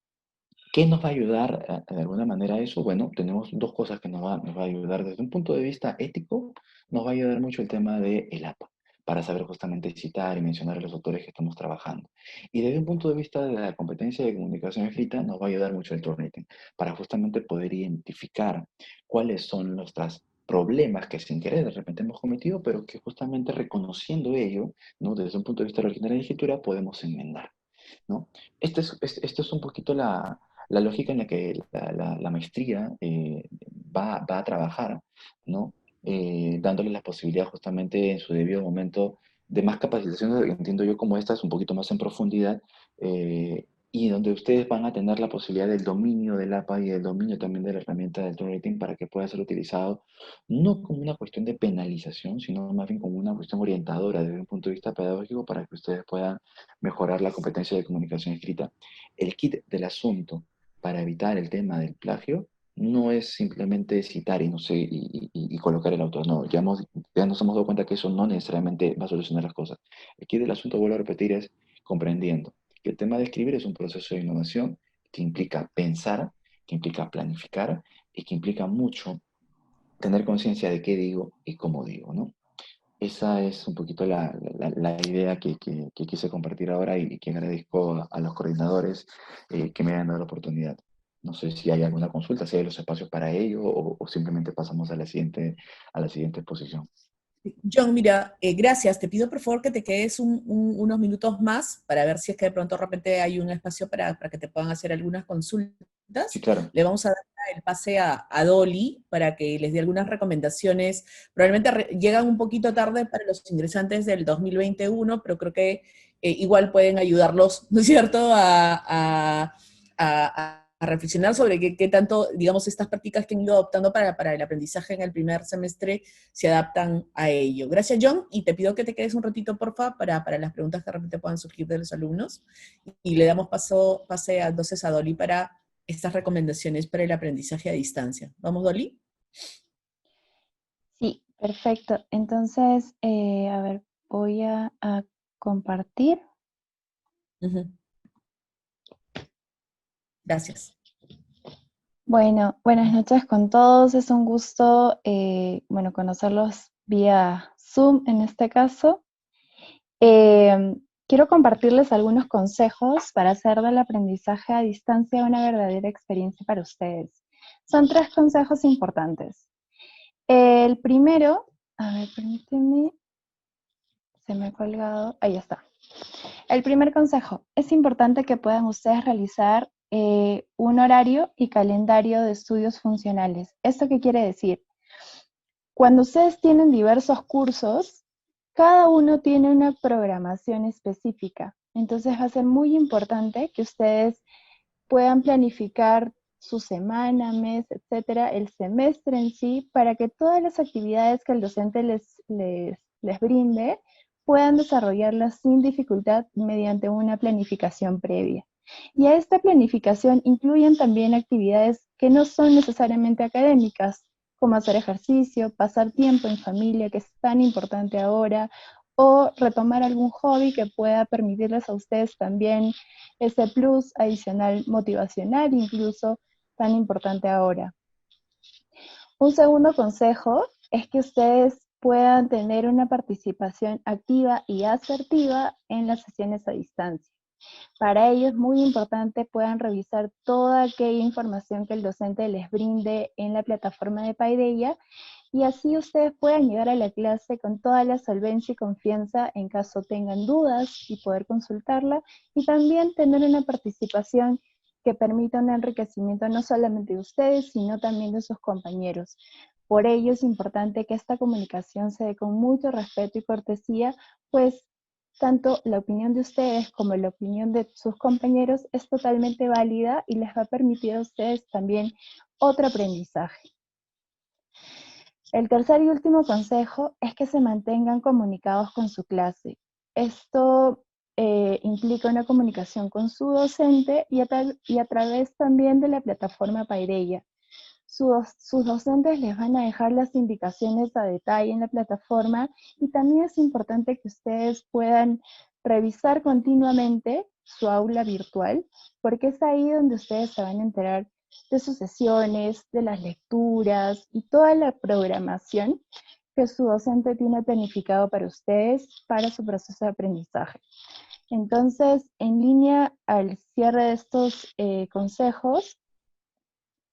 ¿qué nos va a ayudar de alguna manera a eso? Bueno, tenemos dos cosas que nos va a ayudar desde un punto de vista ético, nos va a ayudar mucho el tema del APA, para saber justamente citar y mencionar a los autores que estamos trabajando. Y desde un punto de vista de la competencia de comunicación escrita, nos va a ayudar mucho el Turnitin, para justamente poder identificar cuáles son nuestros problemas que sin querer de repente hemos cometido, pero que justamente reconociendo ello, ¿no? Desde un punto de vista de la original escritura, podemos enmendar, ¿no? Esto es un poquito la lógica en la que la maestría va a trabajar, ¿no? Dándole la posibilidad justamente en su debido momento de más capacitaciones, entiendo yo como estas, un poquito más en profundidad, y donde ustedes van a tener la posibilidad del dominio del APA y del dominio también de la herramienta del Turing Rating para que pueda ser utilizado no como una cuestión de penalización, sino más bien como una cuestión orientadora desde un punto de vista pedagógico para que ustedes puedan mejorar la competencia de comunicación escrita. El kit del asunto para evitar el tema del plagio no es simplemente citar y, no sé, y colocar el autor. No, ya nos hemos dado cuenta que eso no necesariamente va a solucionar las cosas. El kit del asunto, vuelvo a repetir, es comprendiendo que el tema de escribir es un proceso de innovación que implica pensar, que implica planificar y que implica mucho tener conciencia de qué digo y cómo digo, ¿no? Esa es un poquito la idea que quise compartir ahora y que agradezco a los coordinadores que me hayan dado la oportunidad. No sé si hay alguna consulta, si hay los espacios para ello o simplemente pasamos a a la siguiente exposición. John, mira, gracias. Te pido por favor que te quedes unos minutos más para ver si es que de pronto de repente hay un espacio para que te puedan hacer algunas consultas. Sí, claro. Le vamos a dar el pase a Dolly para que les dé algunas recomendaciones. Probablemente llegan un poquito tarde para los ingresantes del 2021, pero creo que igual pueden ayudarlos, ¿no es cierto?, a reflexionar sobre qué tanto, digamos, estas prácticas que han ido adoptando para el aprendizaje en el primer semestre se adaptan a ello. Gracias, John, y te pido que te quedes un ratito, porfa, para las preguntas que de repente puedan surgir de los alumnos, y le damos pase entonces a Dolly para estas recomendaciones para el aprendizaje a distancia. ¿Vamos, Dolly? Sí, perfecto. Entonces, a ver, voy a compartir. Gracias. Bueno, buenas noches con todos. Es un gusto, bueno, conocerlos vía Zoom en este caso. Quiero compartirles algunos consejos para hacer del aprendizaje a distancia una verdadera experiencia para ustedes. Son 3 consejos importantes. El primero, a ver, permíteme, se me ha colgado, ahí está. El primer consejo, es importante que puedan ustedes realizar un horario y calendario de estudios funcionales. ¿Esto qué quiere decir? Cuando ustedes tienen diversos cursos, cada uno tiene una programación específica. Entonces va a ser muy importante que ustedes puedan planificar su semana, mes, etcétera, el semestre en sí, para que todas las actividades que el docente les brinde puedan desarrollarlas sin dificultad mediante una planificación previa. Y a esta planificación incluyen también actividades que no son necesariamente académicas, como hacer ejercicio, pasar tiempo en familia, que es tan importante ahora, o retomar algún hobby que pueda permitirles a ustedes también ese plus adicional motivacional, incluso tan importante ahora. Un segundo consejo es que ustedes puedan tener una participación activa y asertiva en las sesiones a distancia. Para ello es muy importante puedan revisar toda aquella información que el docente les brinde en la plataforma de Paideia, y así ustedes puedan llegar a la clase con toda la solvencia y confianza en caso tengan dudas y poder consultarla, y también tener una participación que permita un enriquecimiento no solamente de ustedes, sino también de sus compañeros. Por ello es importante que esta comunicación se dé con mucho respeto y cortesía, pues tanto la opinión de ustedes como la opinión de sus compañeros es totalmente válida y les va a permitir a ustedes también otro aprendizaje. El tercer y último consejo es que se mantengan comunicados con su clase. Esto implica una comunicación con su docente y a través también de la plataforma Paideia. Sus docentes les van a dejar las indicaciones a detalle en la plataforma, y también es importante que ustedes puedan revisar continuamente su aula virtual, porque es ahí donde ustedes se van a enterar de sus sesiones, de las lecturas y toda la programación que su docente tiene planificado para ustedes, para su proceso de aprendizaje. Entonces, en línea al cierre de estos consejos,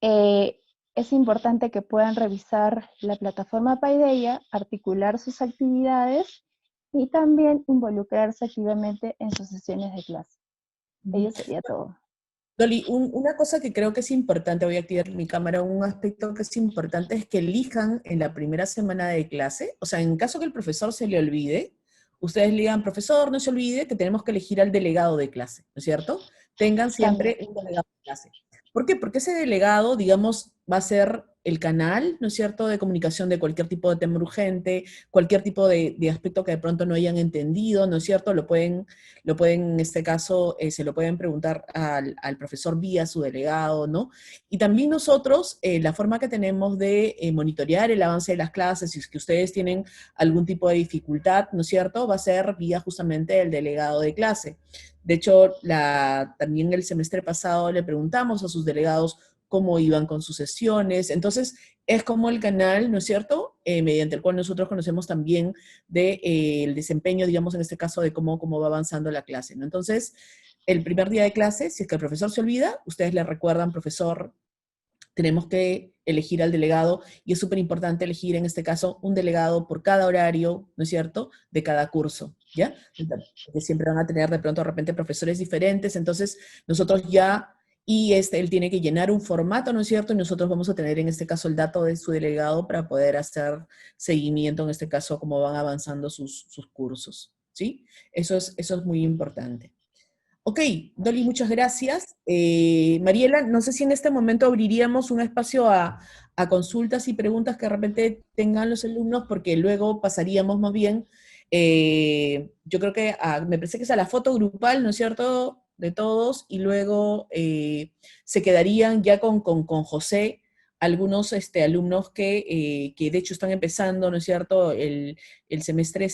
es importante que puedan revisar la plataforma Paideia, articular sus actividades y también involucrarse activamente en sus sesiones de clase. Ello sería todo. Dolly, una cosa que creo que es importante, voy a activar mi cámara, un aspecto que es importante es que elijan en la primera semana de clase, o sea, en caso que el profesor se le olvide, ustedes le digan, profesor, no se olvide que tenemos que elegir al delegado de clase, ¿no es cierto? Tengan siempre un delegado de clase. ¿Por qué? Porque ese delegado, digamos, va a ser el canal, ¿no es cierto?, de comunicación de cualquier tipo de tema urgente, cualquier tipo de aspecto que de pronto no hayan entendido, ¿no es cierto? Lo pueden en este caso, se lo pueden preguntar al profesor vía su delegado, ¿no? Y también nosotros, la forma que tenemos de monitorear el avance de las clases, si es que ustedes tienen algún tipo de dificultad, ¿no es cierto?, va a ser vía justamente el delegado de clase. De hecho, también el semestre pasado le preguntamos a sus delegados cómo iban con sus sesiones. Entonces, es como el canal, ¿no es cierto?, mediante el cual nosotros conocemos también el desempeño, digamos, en este caso, de cómo va avanzando la clase, ¿no? Entonces, el primer día de clase, si es que el profesor se olvida, ustedes le recuerdan, profesor, tenemos que elegir al delegado, y es súper importante elegir, en este caso, un delegado por cada horario, ¿no es cierto?, de cada curso, ¿ya? Porque siempre van a tener de repente profesores diferentes, entonces nosotros ya, y él tiene que llenar un formato, ¿no es cierto?, y nosotros vamos a tener en este caso el dato de su delegado para poder hacer seguimiento, en este caso, cómo van avanzando sus cursos, ¿sí? Eso es muy importante. Ok, Dolly, muchas gracias. Mariela, no sé si en este momento abriríamos un espacio a consultas y preguntas que de repente tengan los alumnos, porque luego pasaríamos más bien, yo creo que me parece que es a la foto grupal, ¿no es cierto?, de todos, y luego se quedarían ya con José algunos alumnos que de hecho están empezando, ¿no es cierto?, el semestre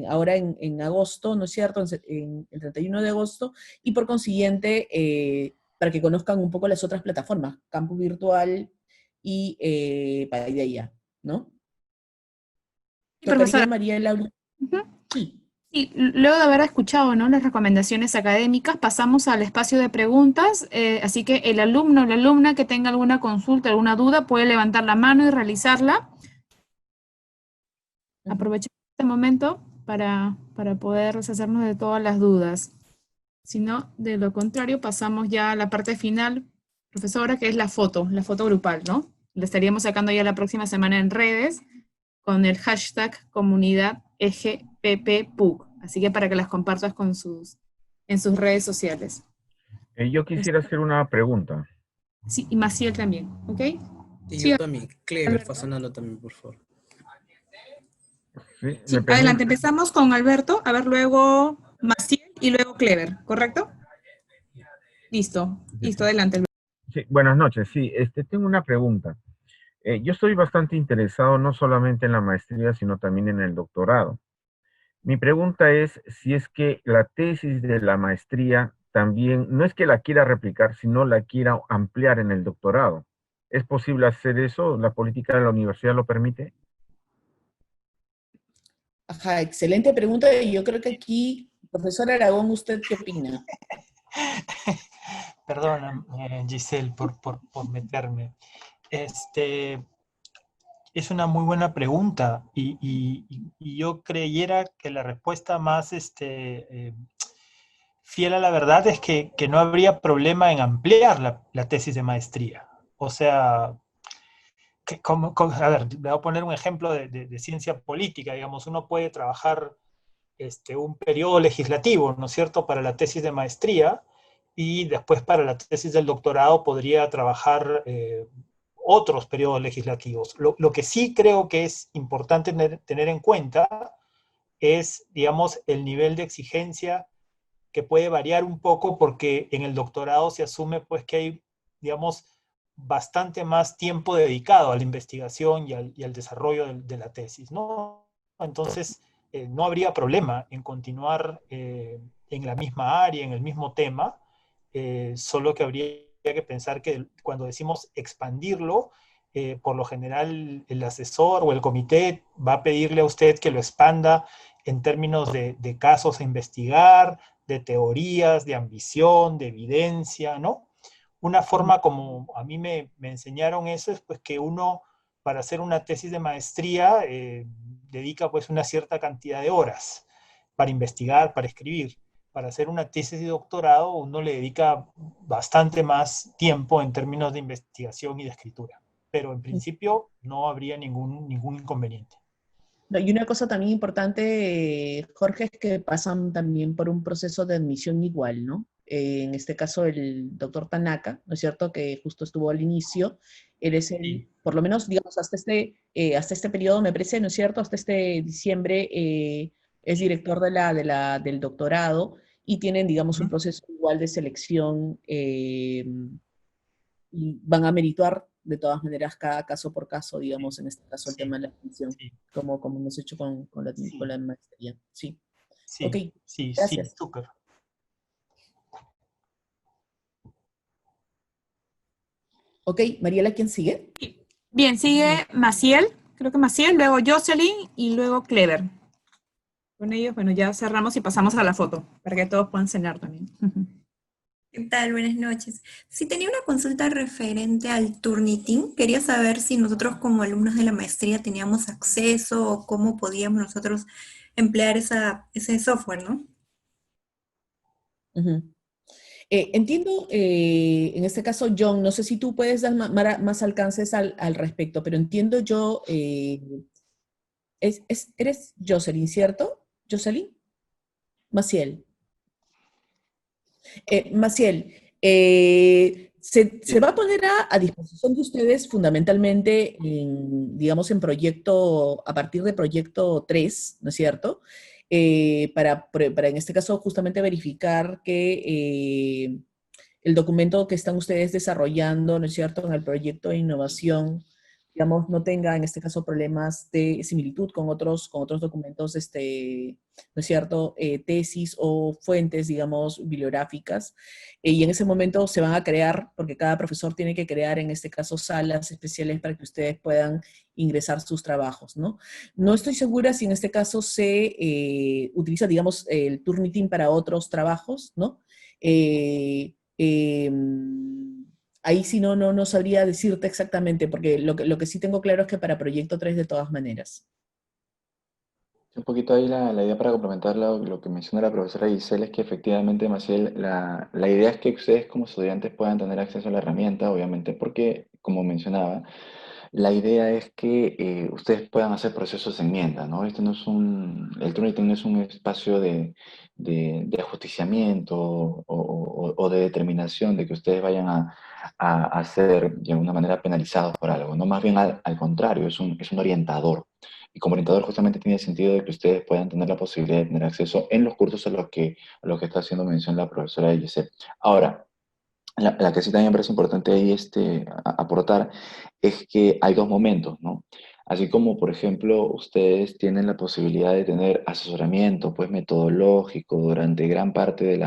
ahora en agosto, ¿no es cierto?, el 31 de agosto, y por consiguiente, para que conozcan un poco las otras plataformas, Campus Virtual y Paideia, ¿no? Sí, profesora. Mariela. Sí. Sí, luego de haber escuchado, ¿no?, las recomendaciones académicas, pasamos al espacio de preguntas, así que el alumno o la alumna que tenga alguna consulta, alguna duda, puede levantar la mano y realizarla. Aprovechemos este momento para poder deshacernos de todas las dudas. Si no, de lo contrario, pasamos ya a la parte final, profesora, que es la foto grupal, ¿no? La estaríamos sacando ya la próxima semana en redes con el hashtag comunidad EGPPPUC. Así que para que las compartas en sus redes sociales. Yo quisiera hacer una pregunta. Sí, y Maciel también, ¿ok? Sí, yo también. Clever, pasándolo también, por favor. Sí, adelante, empezamos con Alberto, a ver, luego Maciel y luego Clever, ¿correcto? Listo, adelante, Alberto. Sí, buenas noches, sí, tengo una pregunta. Yo estoy bastante interesado no solamente en la maestría, sino también en el doctorado. Mi pregunta es si es que la tesis de la maestría también, no es que la quiera replicar, sino la quiera ampliar en el doctorado. ¿Es posible hacer eso? ¿La política de la universidad lo permite? Ajá, excelente pregunta. Y yo creo que aquí, profesor Aragón, ¿usted qué opina? Perdona, Giselle, por meterme. Este, es una muy buena pregunta y yo creyera que la respuesta más fiel a la verdad es que no habría problema en ampliar la tesis de maestría. O sea, a ver, le voy a poner un ejemplo de ciencia política. Digamos, uno puede trabajar un periodo legislativo, ¿no es cierto?, para la tesis de maestría, y después para la tesis del doctorado podría trabajar otros periodos legislativos. Lo que sí creo que es importante tener en cuenta es, digamos, el nivel de exigencia que puede variar un poco porque en el doctorado se asume pues que hay, digamos, bastante más tiempo dedicado a la investigación y al desarrollo de la tesis, ¿no? Entonces, no habría problema en continuar en la misma área, en el mismo tema, solo que habría que pensar que cuando decimos expandirlo, por lo general el asesor o el comité va a pedirle a usted que lo expanda en términos de casos a investigar, de teorías, de ambición, de evidencia, ¿no? Una forma como a mí me enseñaron eso es pues que uno para hacer una tesis de maestría dedica pues una cierta cantidad de horas para investigar, para escribir. Para hacer una tesis de doctorado uno le dedica bastante más tiempo en términos de investigación y de escritura. Pero en principio no habría ningún inconveniente. Y una cosa también importante, Jorge, es que pasan también por un proceso de admisión igual, ¿no? En este caso, el doctor Tanaka, ¿no es cierto?, que justo estuvo al inicio, él es el, por lo menos, digamos, hasta este periodo, me parece, ¿no es cierto?, hasta este diciembre, es director del doctorado y tienen, digamos, un proceso igual de selección y van a merituar de todas maneras cada caso por caso, digamos, en este caso el tema de la admisión, como hemos hecho con la maestría. Sí. Sí, Ok, sí, gracias. sí, súper. Ok, Mariela, ¿quién sigue? Bien, sigue Maciel, creo que Maciel, luego Jocelyn y luego Clever. Con ellos, bueno, ya cerramos y pasamos a la foto, para que todos puedan cenar también. ¿Qué tal? Buenas noches. Sí, tenía una consulta referente al Turnitin. Quería saber si nosotros como alumnos de la maestría teníamos acceso o cómo podíamos nosotros emplear ese software, ¿no? Ujú. Entiendo, en este caso, John, no sé si tú puedes dar más alcances al respecto, pero entiendo yo, eres Jocelyn, ¿cierto? ¿Jocelyn? Maciel. Maciel, se va a poner a disposición de ustedes fundamentalmente, digamos, a partir de proyecto 3, ¿no es cierto? Para en este caso justamente verificar que el documento que están ustedes desarrollando, ¿no es cierto?, en el proyecto de innovación, digamos, no tenga en este caso problemas de similitud con otros documentos, ¿no es cierto?, tesis o fuentes, digamos, bibliográficas. Y en ese momento se van a crear, porque cada profesor tiene que crear, en este caso, salas especiales para que ustedes puedan ingresar sus trabajos, ¿no? No estoy segura si en este caso se utiliza, digamos, el Turnitin para otros trabajos, ¿no? Ahí sí no sabría decirte exactamente, porque lo que sí tengo claro es que para proyecto 3 de todas maneras. Un poquito ahí la idea para complementar lo que menciona la profesora Giselle es que efectivamente, Maciel, la idea es que ustedes como estudiantes puedan tener acceso a la herramienta, obviamente, porque, como mencionaba, la idea es que ustedes puedan hacer procesos de enmienda, ¿no? El Turnitin no es un espacio de ajusticiamiento o de determinación de que ustedes vayan a ser de alguna manera penalizados por algo, ¿no? Más bien al contrario, es un orientador. Y como orientador justamente tiene sentido de que ustedes puedan tener la posibilidad de tener acceso en los cursos a los que está haciendo mención la profesora Giselle. Ahora, la que sí también me parece importante ahí aportar es que hay dos momentos, ¿no? Así como, por ejemplo, ustedes tienen la posibilidad de tener asesoramiento, pues, metodológico durante gran parte de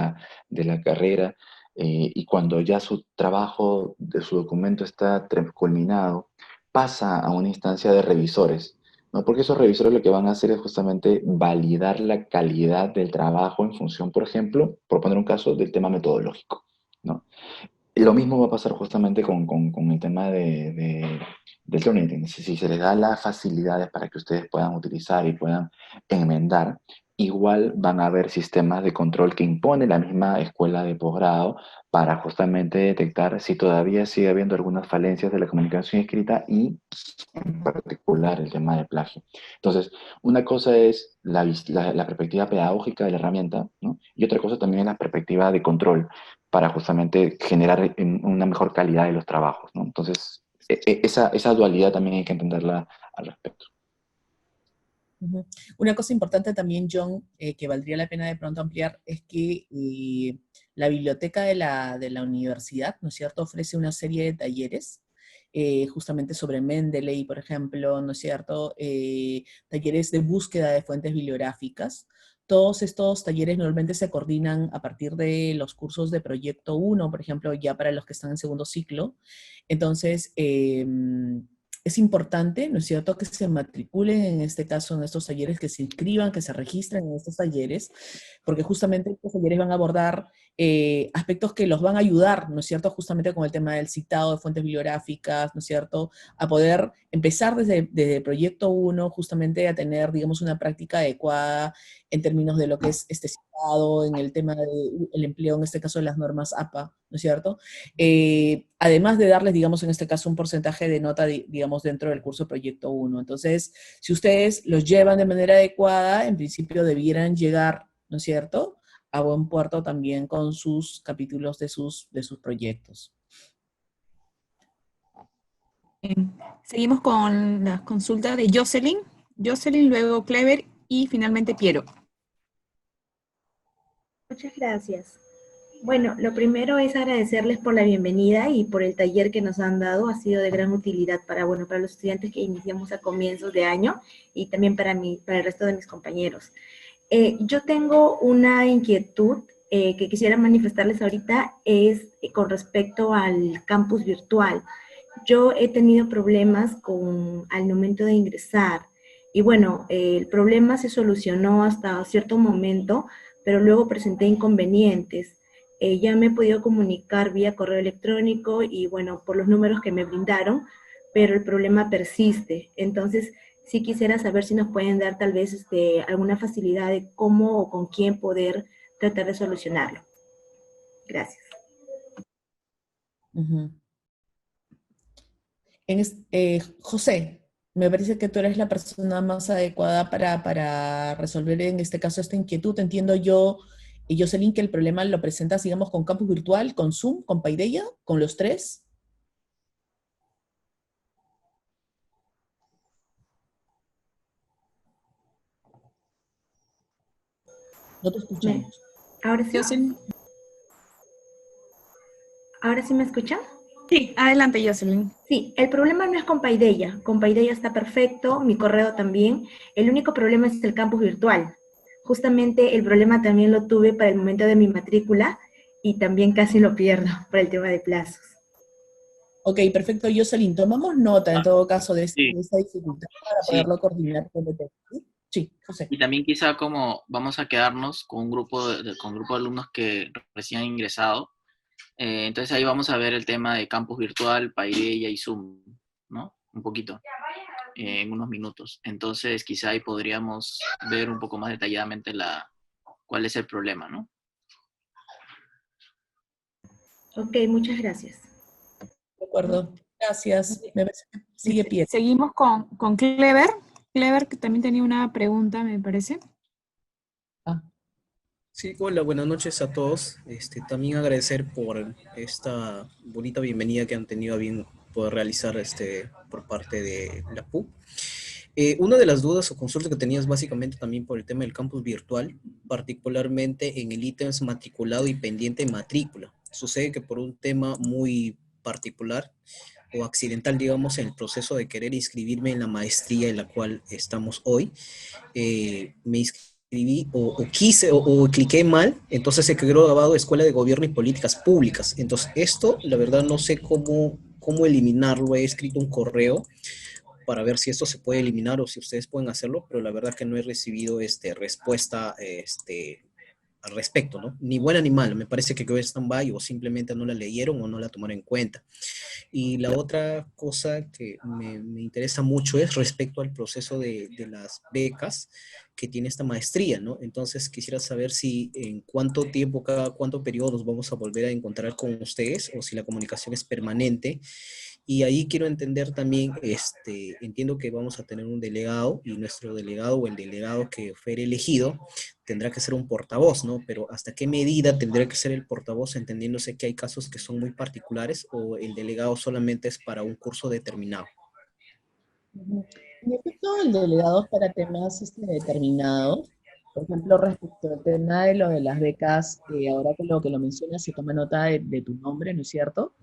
la carrera, y cuando ya su trabajo, de su documento está culminado, pasa a una instancia de revisores, ¿no? Porque esos revisores lo que van a hacer es justamente validar la calidad del trabajo en función, por ejemplo, por poner un caso, del tema metodológico, ¿no? Y lo mismo va a pasar justamente con el tema del Turnitin. Si se les da las facilidades para que ustedes puedan utilizar y puedan enmendar, igual van a haber sistemas de control que impone la misma escuela de posgrado para justamente detectar si todavía sigue habiendo algunas falencias de la comunicación escrita y en particular el tema de plagio. Entonces, una cosa es la perspectiva pedagógica de la herramienta, ¿no? Y otra cosa también es la perspectiva de control para justamente generar una mejor calidad de los trabajos, ¿no? Entonces, esa dualidad también hay que entenderla al respecto. Ujú. Una cosa importante también, John, que valdría la pena de pronto ampliar, es que la biblioteca de la universidad, ¿no es cierto?, ofrece una serie de talleres, justamente sobre Mendeley, por ejemplo, ¿no es cierto?, talleres de búsqueda de fuentes bibliográficas. Todos estos talleres normalmente se coordinan a partir de los cursos de Proyecto 1, por ejemplo, ya para los que están en segundo ciclo. Entonces, es importante, ¿no es cierto?, que se matriculen en este caso en estos talleres, que se inscriban, que se registren en estos talleres, porque justamente estos talleres van a abordar aspectos que los van a ayudar, ¿no es cierto?, justamente con el tema del citado de fuentes bibliográficas, ¿no es cierto?, a poder empezar desde Proyecto 1 justamente a tener, digamos, una práctica adecuada en términos de lo que es este citado, en el tema del empleo, en este caso de las normas APA, ¿no es cierto?, además de darles, digamos, en este caso un porcentaje de nota, digamos, dentro del curso Proyecto 1. Entonces, si ustedes los llevan de manera adecuada, en principio debieran llegar, ¿no es cierto?, a buen puerto también con sus capítulos de sus proyectos. Seguimos con la consulta de Jocelyn. Jocelyn, luego Clever y finalmente Piero. Muchas gracias. Bueno, lo primero es agradecerles por la bienvenida y por el taller que nos han dado. Ha sido de gran utilidad para, bueno, para los estudiantes que iniciamos a comienzos de año y también para mí, para el resto de mis compañeros. Yo tengo una inquietud que quisiera manifestarles ahorita, es con respecto al campus virtual. Yo he tenido problemas al momento de ingresar y bueno, el problema se solucionó hasta cierto momento, pero luego presenté inconvenientes. Ya me he podido comunicar vía correo electrónico y bueno, por los números que me brindaron, pero el problema persiste. Entonces, sí quisiera saber si nos pueden dar tal vez alguna facilidad de cómo o con quién poder tratar de solucionarlo. Gracias. Uh-huh. José, me parece que tú eres la persona más adecuada para resolver en este caso esta inquietud. Entiendo yo, Jocelyn, que el problema lo presentas, digamos, con campus virtual, con Zoom, con Paideia, con los tres. No te escuchamos. ¿Ahora sí? ¿Ahora sí me escuchan? Sí, adelante, Jocelyn. Sí, el problema no es con Paideia está perfecto, mi correo también. El único problema es el campus virtual. Justamente el problema también lo tuve para el momento de mi matrícula y también casi lo pierdo por el tema de plazos. Ok, perfecto, Jocelyn. Tomamos nota en todo caso de esta dificultad para poderlo coordinar con el tema. Sí, José. Y también quizá como vamos a quedarnos con un grupo de alumnos que recién han ingresado, entonces ahí vamos a ver el tema de campus virtual, Paideia y Zoom, ¿no? Un poquito, en unos minutos. Entonces quizá ahí podríamos ver un poco más detalladamente cuál es el problema, ¿no? Ok, muchas gracias. De acuerdo, gracias. Sigue pie. Seguimos con Clever. Clever, que también tenía una pregunta, me parece. Sí, hola, buenas noches a todos. También agradecer por esta bonita bienvenida que han tenido a bien poder realizar por parte de la PUC. Una de las dudas o consultas que tenía es básicamente también por el tema del campus virtual, particularmente en el ítem matriculado y pendiente de matrícula. Sucede que por un tema muy particular, o accidental, digamos, en el proceso de querer inscribirme en la maestría en la cual estamos hoy. Me inscribí o quise o cliqué mal, entonces se quedó grabado Escuela de Gobierno y Políticas Públicas. Entonces esto, la verdad, no sé cómo eliminarlo. He escrito un correo para ver si esto se puede eliminar o si ustedes pueden hacerlo, pero la verdad que no he recibido respuesta al respecto, ¿no? Ni buena ni mala. Me parece que quedó en stand-by o simplemente no la leyeron o no la tomaron en cuenta. Y la otra cosa que me interesa mucho es respecto al proceso de las becas que tiene esta maestría, ¿no? Entonces quisiera saber si en cuánto tiempo, cada cuánto periodo nos vamos a volver a encontrar con ustedes o si la comunicación es permanente. Y ahí quiero entender también, entiendo que vamos a tener un delegado y nuestro delegado o el delegado que fuere elegido tendrá que ser un portavoz, ¿no? Pero ¿hasta qué medida tendrá que ser el portavoz, entendiéndose que hay casos que son muy particulares o el delegado solamente es para un curso determinado? En efecto, el delegado es para temas determinados. Por ejemplo, respecto al tema de lo de las becas, ahora que lo mencionas, se toma nota de tu nombre, ¿no es cierto?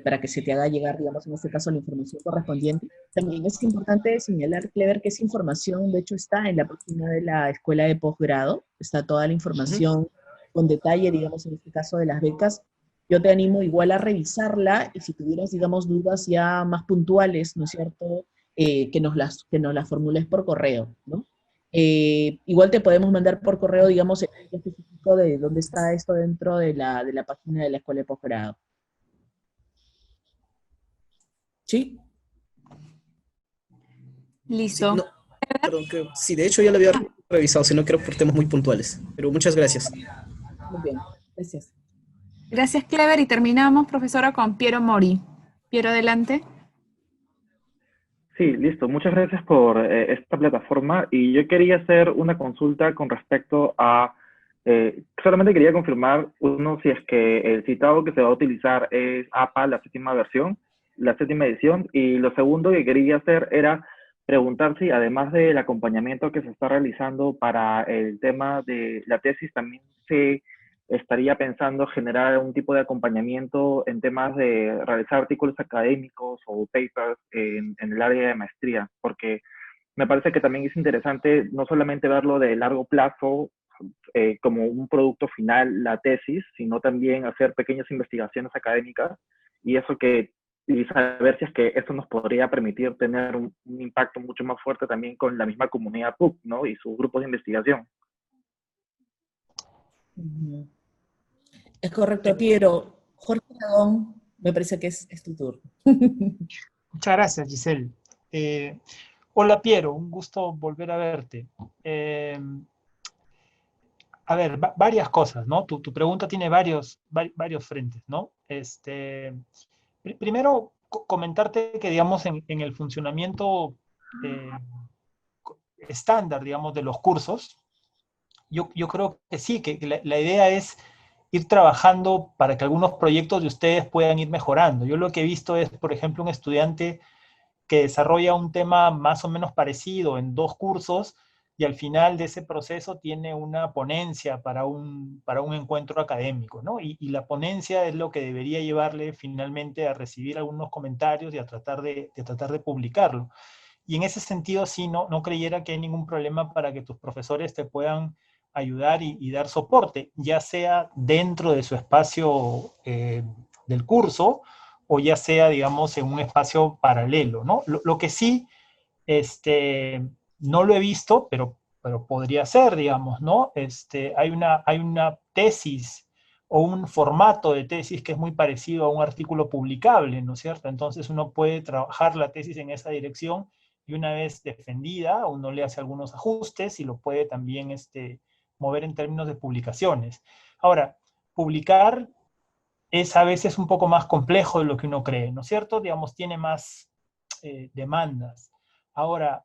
Para que se te haga llegar, digamos, en este caso, la información correspondiente. También es importante señalar, Clever, que esa información, de hecho, está en la página de la escuela de posgrado. Está toda la información con detalle, digamos, en este caso de las becas. Yo te animo igual a revisarla y si tuvieras, digamos, dudas ya más puntuales, ¿no es cierto?, que nos las formules por correo, ¿no? Igual te podemos mandar por correo, digamos, el link específico de dónde está esto dentro de la página de la escuela de posgrado. ¿Sí? Listo. Sí, no, perdón, sí, de hecho ya lo había revisado, sino creo por temas muy puntuales. Pero muchas gracias. Muy bien, gracias. Gracias, Clever. Y terminamos, profesora, con Piero Mori. Piero, adelante. Sí, listo. Muchas gracias por esta plataforma. Y yo quería hacer una consulta con respecto a... solamente quería confirmar, uno, si es que el citado que se va a utilizar es APA, la séptima versión, la séptima edición. Y lo segundo que quería hacer era preguntar si, además del acompañamiento que se está realizando para el tema de la tesis, también se estaría pensando generar un tipo de acompañamiento en temas de realizar artículos académicos o papers en el área de maestría, porque me parece que también es interesante no solamente verlo de largo plazo como un producto final, la tesis, sino también hacer pequeñas investigaciones académicas y saber si es que esto nos podría permitir tener un impacto mucho más fuerte también con la misma comunidad PUC, ¿no? Y sus grupos de investigación. Es correcto, Piero. Jorge Aragón, me parece que es tu turno. Muchas gracias, Giselle. Hola, Piero, un gusto volver a verte. A ver, varias cosas, ¿no? Tu pregunta tiene varios frentes, ¿no? Primero, comentarte que, digamos, en el funcionamiento estándar, digamos, de los cursos, yo creo que sí, que la idea es ir trabajando para que algunos proyectos de ustedes puedan ir mejorando. Yo lo que he visto es, por ejemplo, un estudiante que desarrolla un tema más o menos parecido en 2 cursos y al final de ese proceso tiene una ponencia para un encuentro académico, ¿no? Y la ponencia es lo que debería llevarle finalmente a recibir algunos comentarios y a tratar de publicarlo. Y en ese sentido, sí, no creyera que hay ningún problema para que tus profesores te puedan ayudar y dar soporte, ya sea dentro de su espacio del curso o ya sea, digamos, en un espacio paralelo, ¿no? Lo que sí, no lo he visto, pero podría ser, digamos, ¿no? Hay una tesis o un formato de tesis que es muy parecido a un artículo publicable, ¿no es cierto? Entonces uno puede trabajar la tesis en esa dirección y una vez defendida, uno le hace algunos ajustes y lo puede también mover en términos de publicaciones. Ahora, publicar es a veces un poco más complejo de lo que uno cree, ¿no es cierto? Digamos, tiene más demandas. Ahora,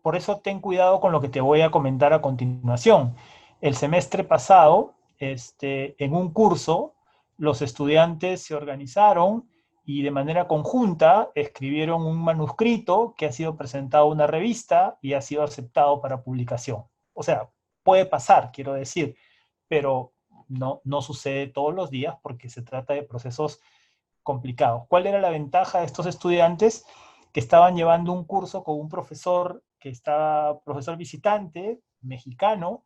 por eso ten cuidado con lo que te voy a comentar a continuación. El semestre pasado, en un curso, los estudiantes se organizaron y de manera conjunta escribieron un manuscrito que ha sido presentado a una revista y ha sido aceptado para publicación. O sea, puede pasar, quiero decir, pero no sucede todos los días porque se trata de procesos complicados. ¿Cuál era la ventaja de estos estudiantes? Que estaban llevando un curso con un profesor profesor visitante, mexicano,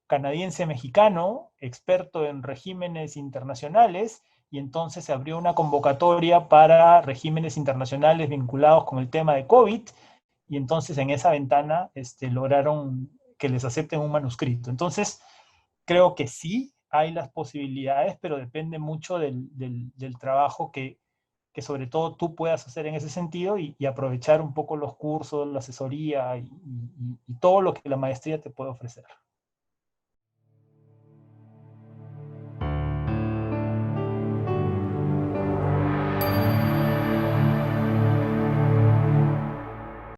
canadiense-mexicano, experto en regímenes internacionales, y entonces se abrió una convocatoria para regímenes internacionales vinculados con el tema de COVID, y entonces en esa ventana lograron que les acepten un manuscrito. Entonces, creo que sí hay las posibilidades, pero depende mucho del trabajo que sobre todo tú puedas hacer en ese sentido y aprovechar un poco los cursos, la asesoría y todo lo que la maestría te puede ofrecer.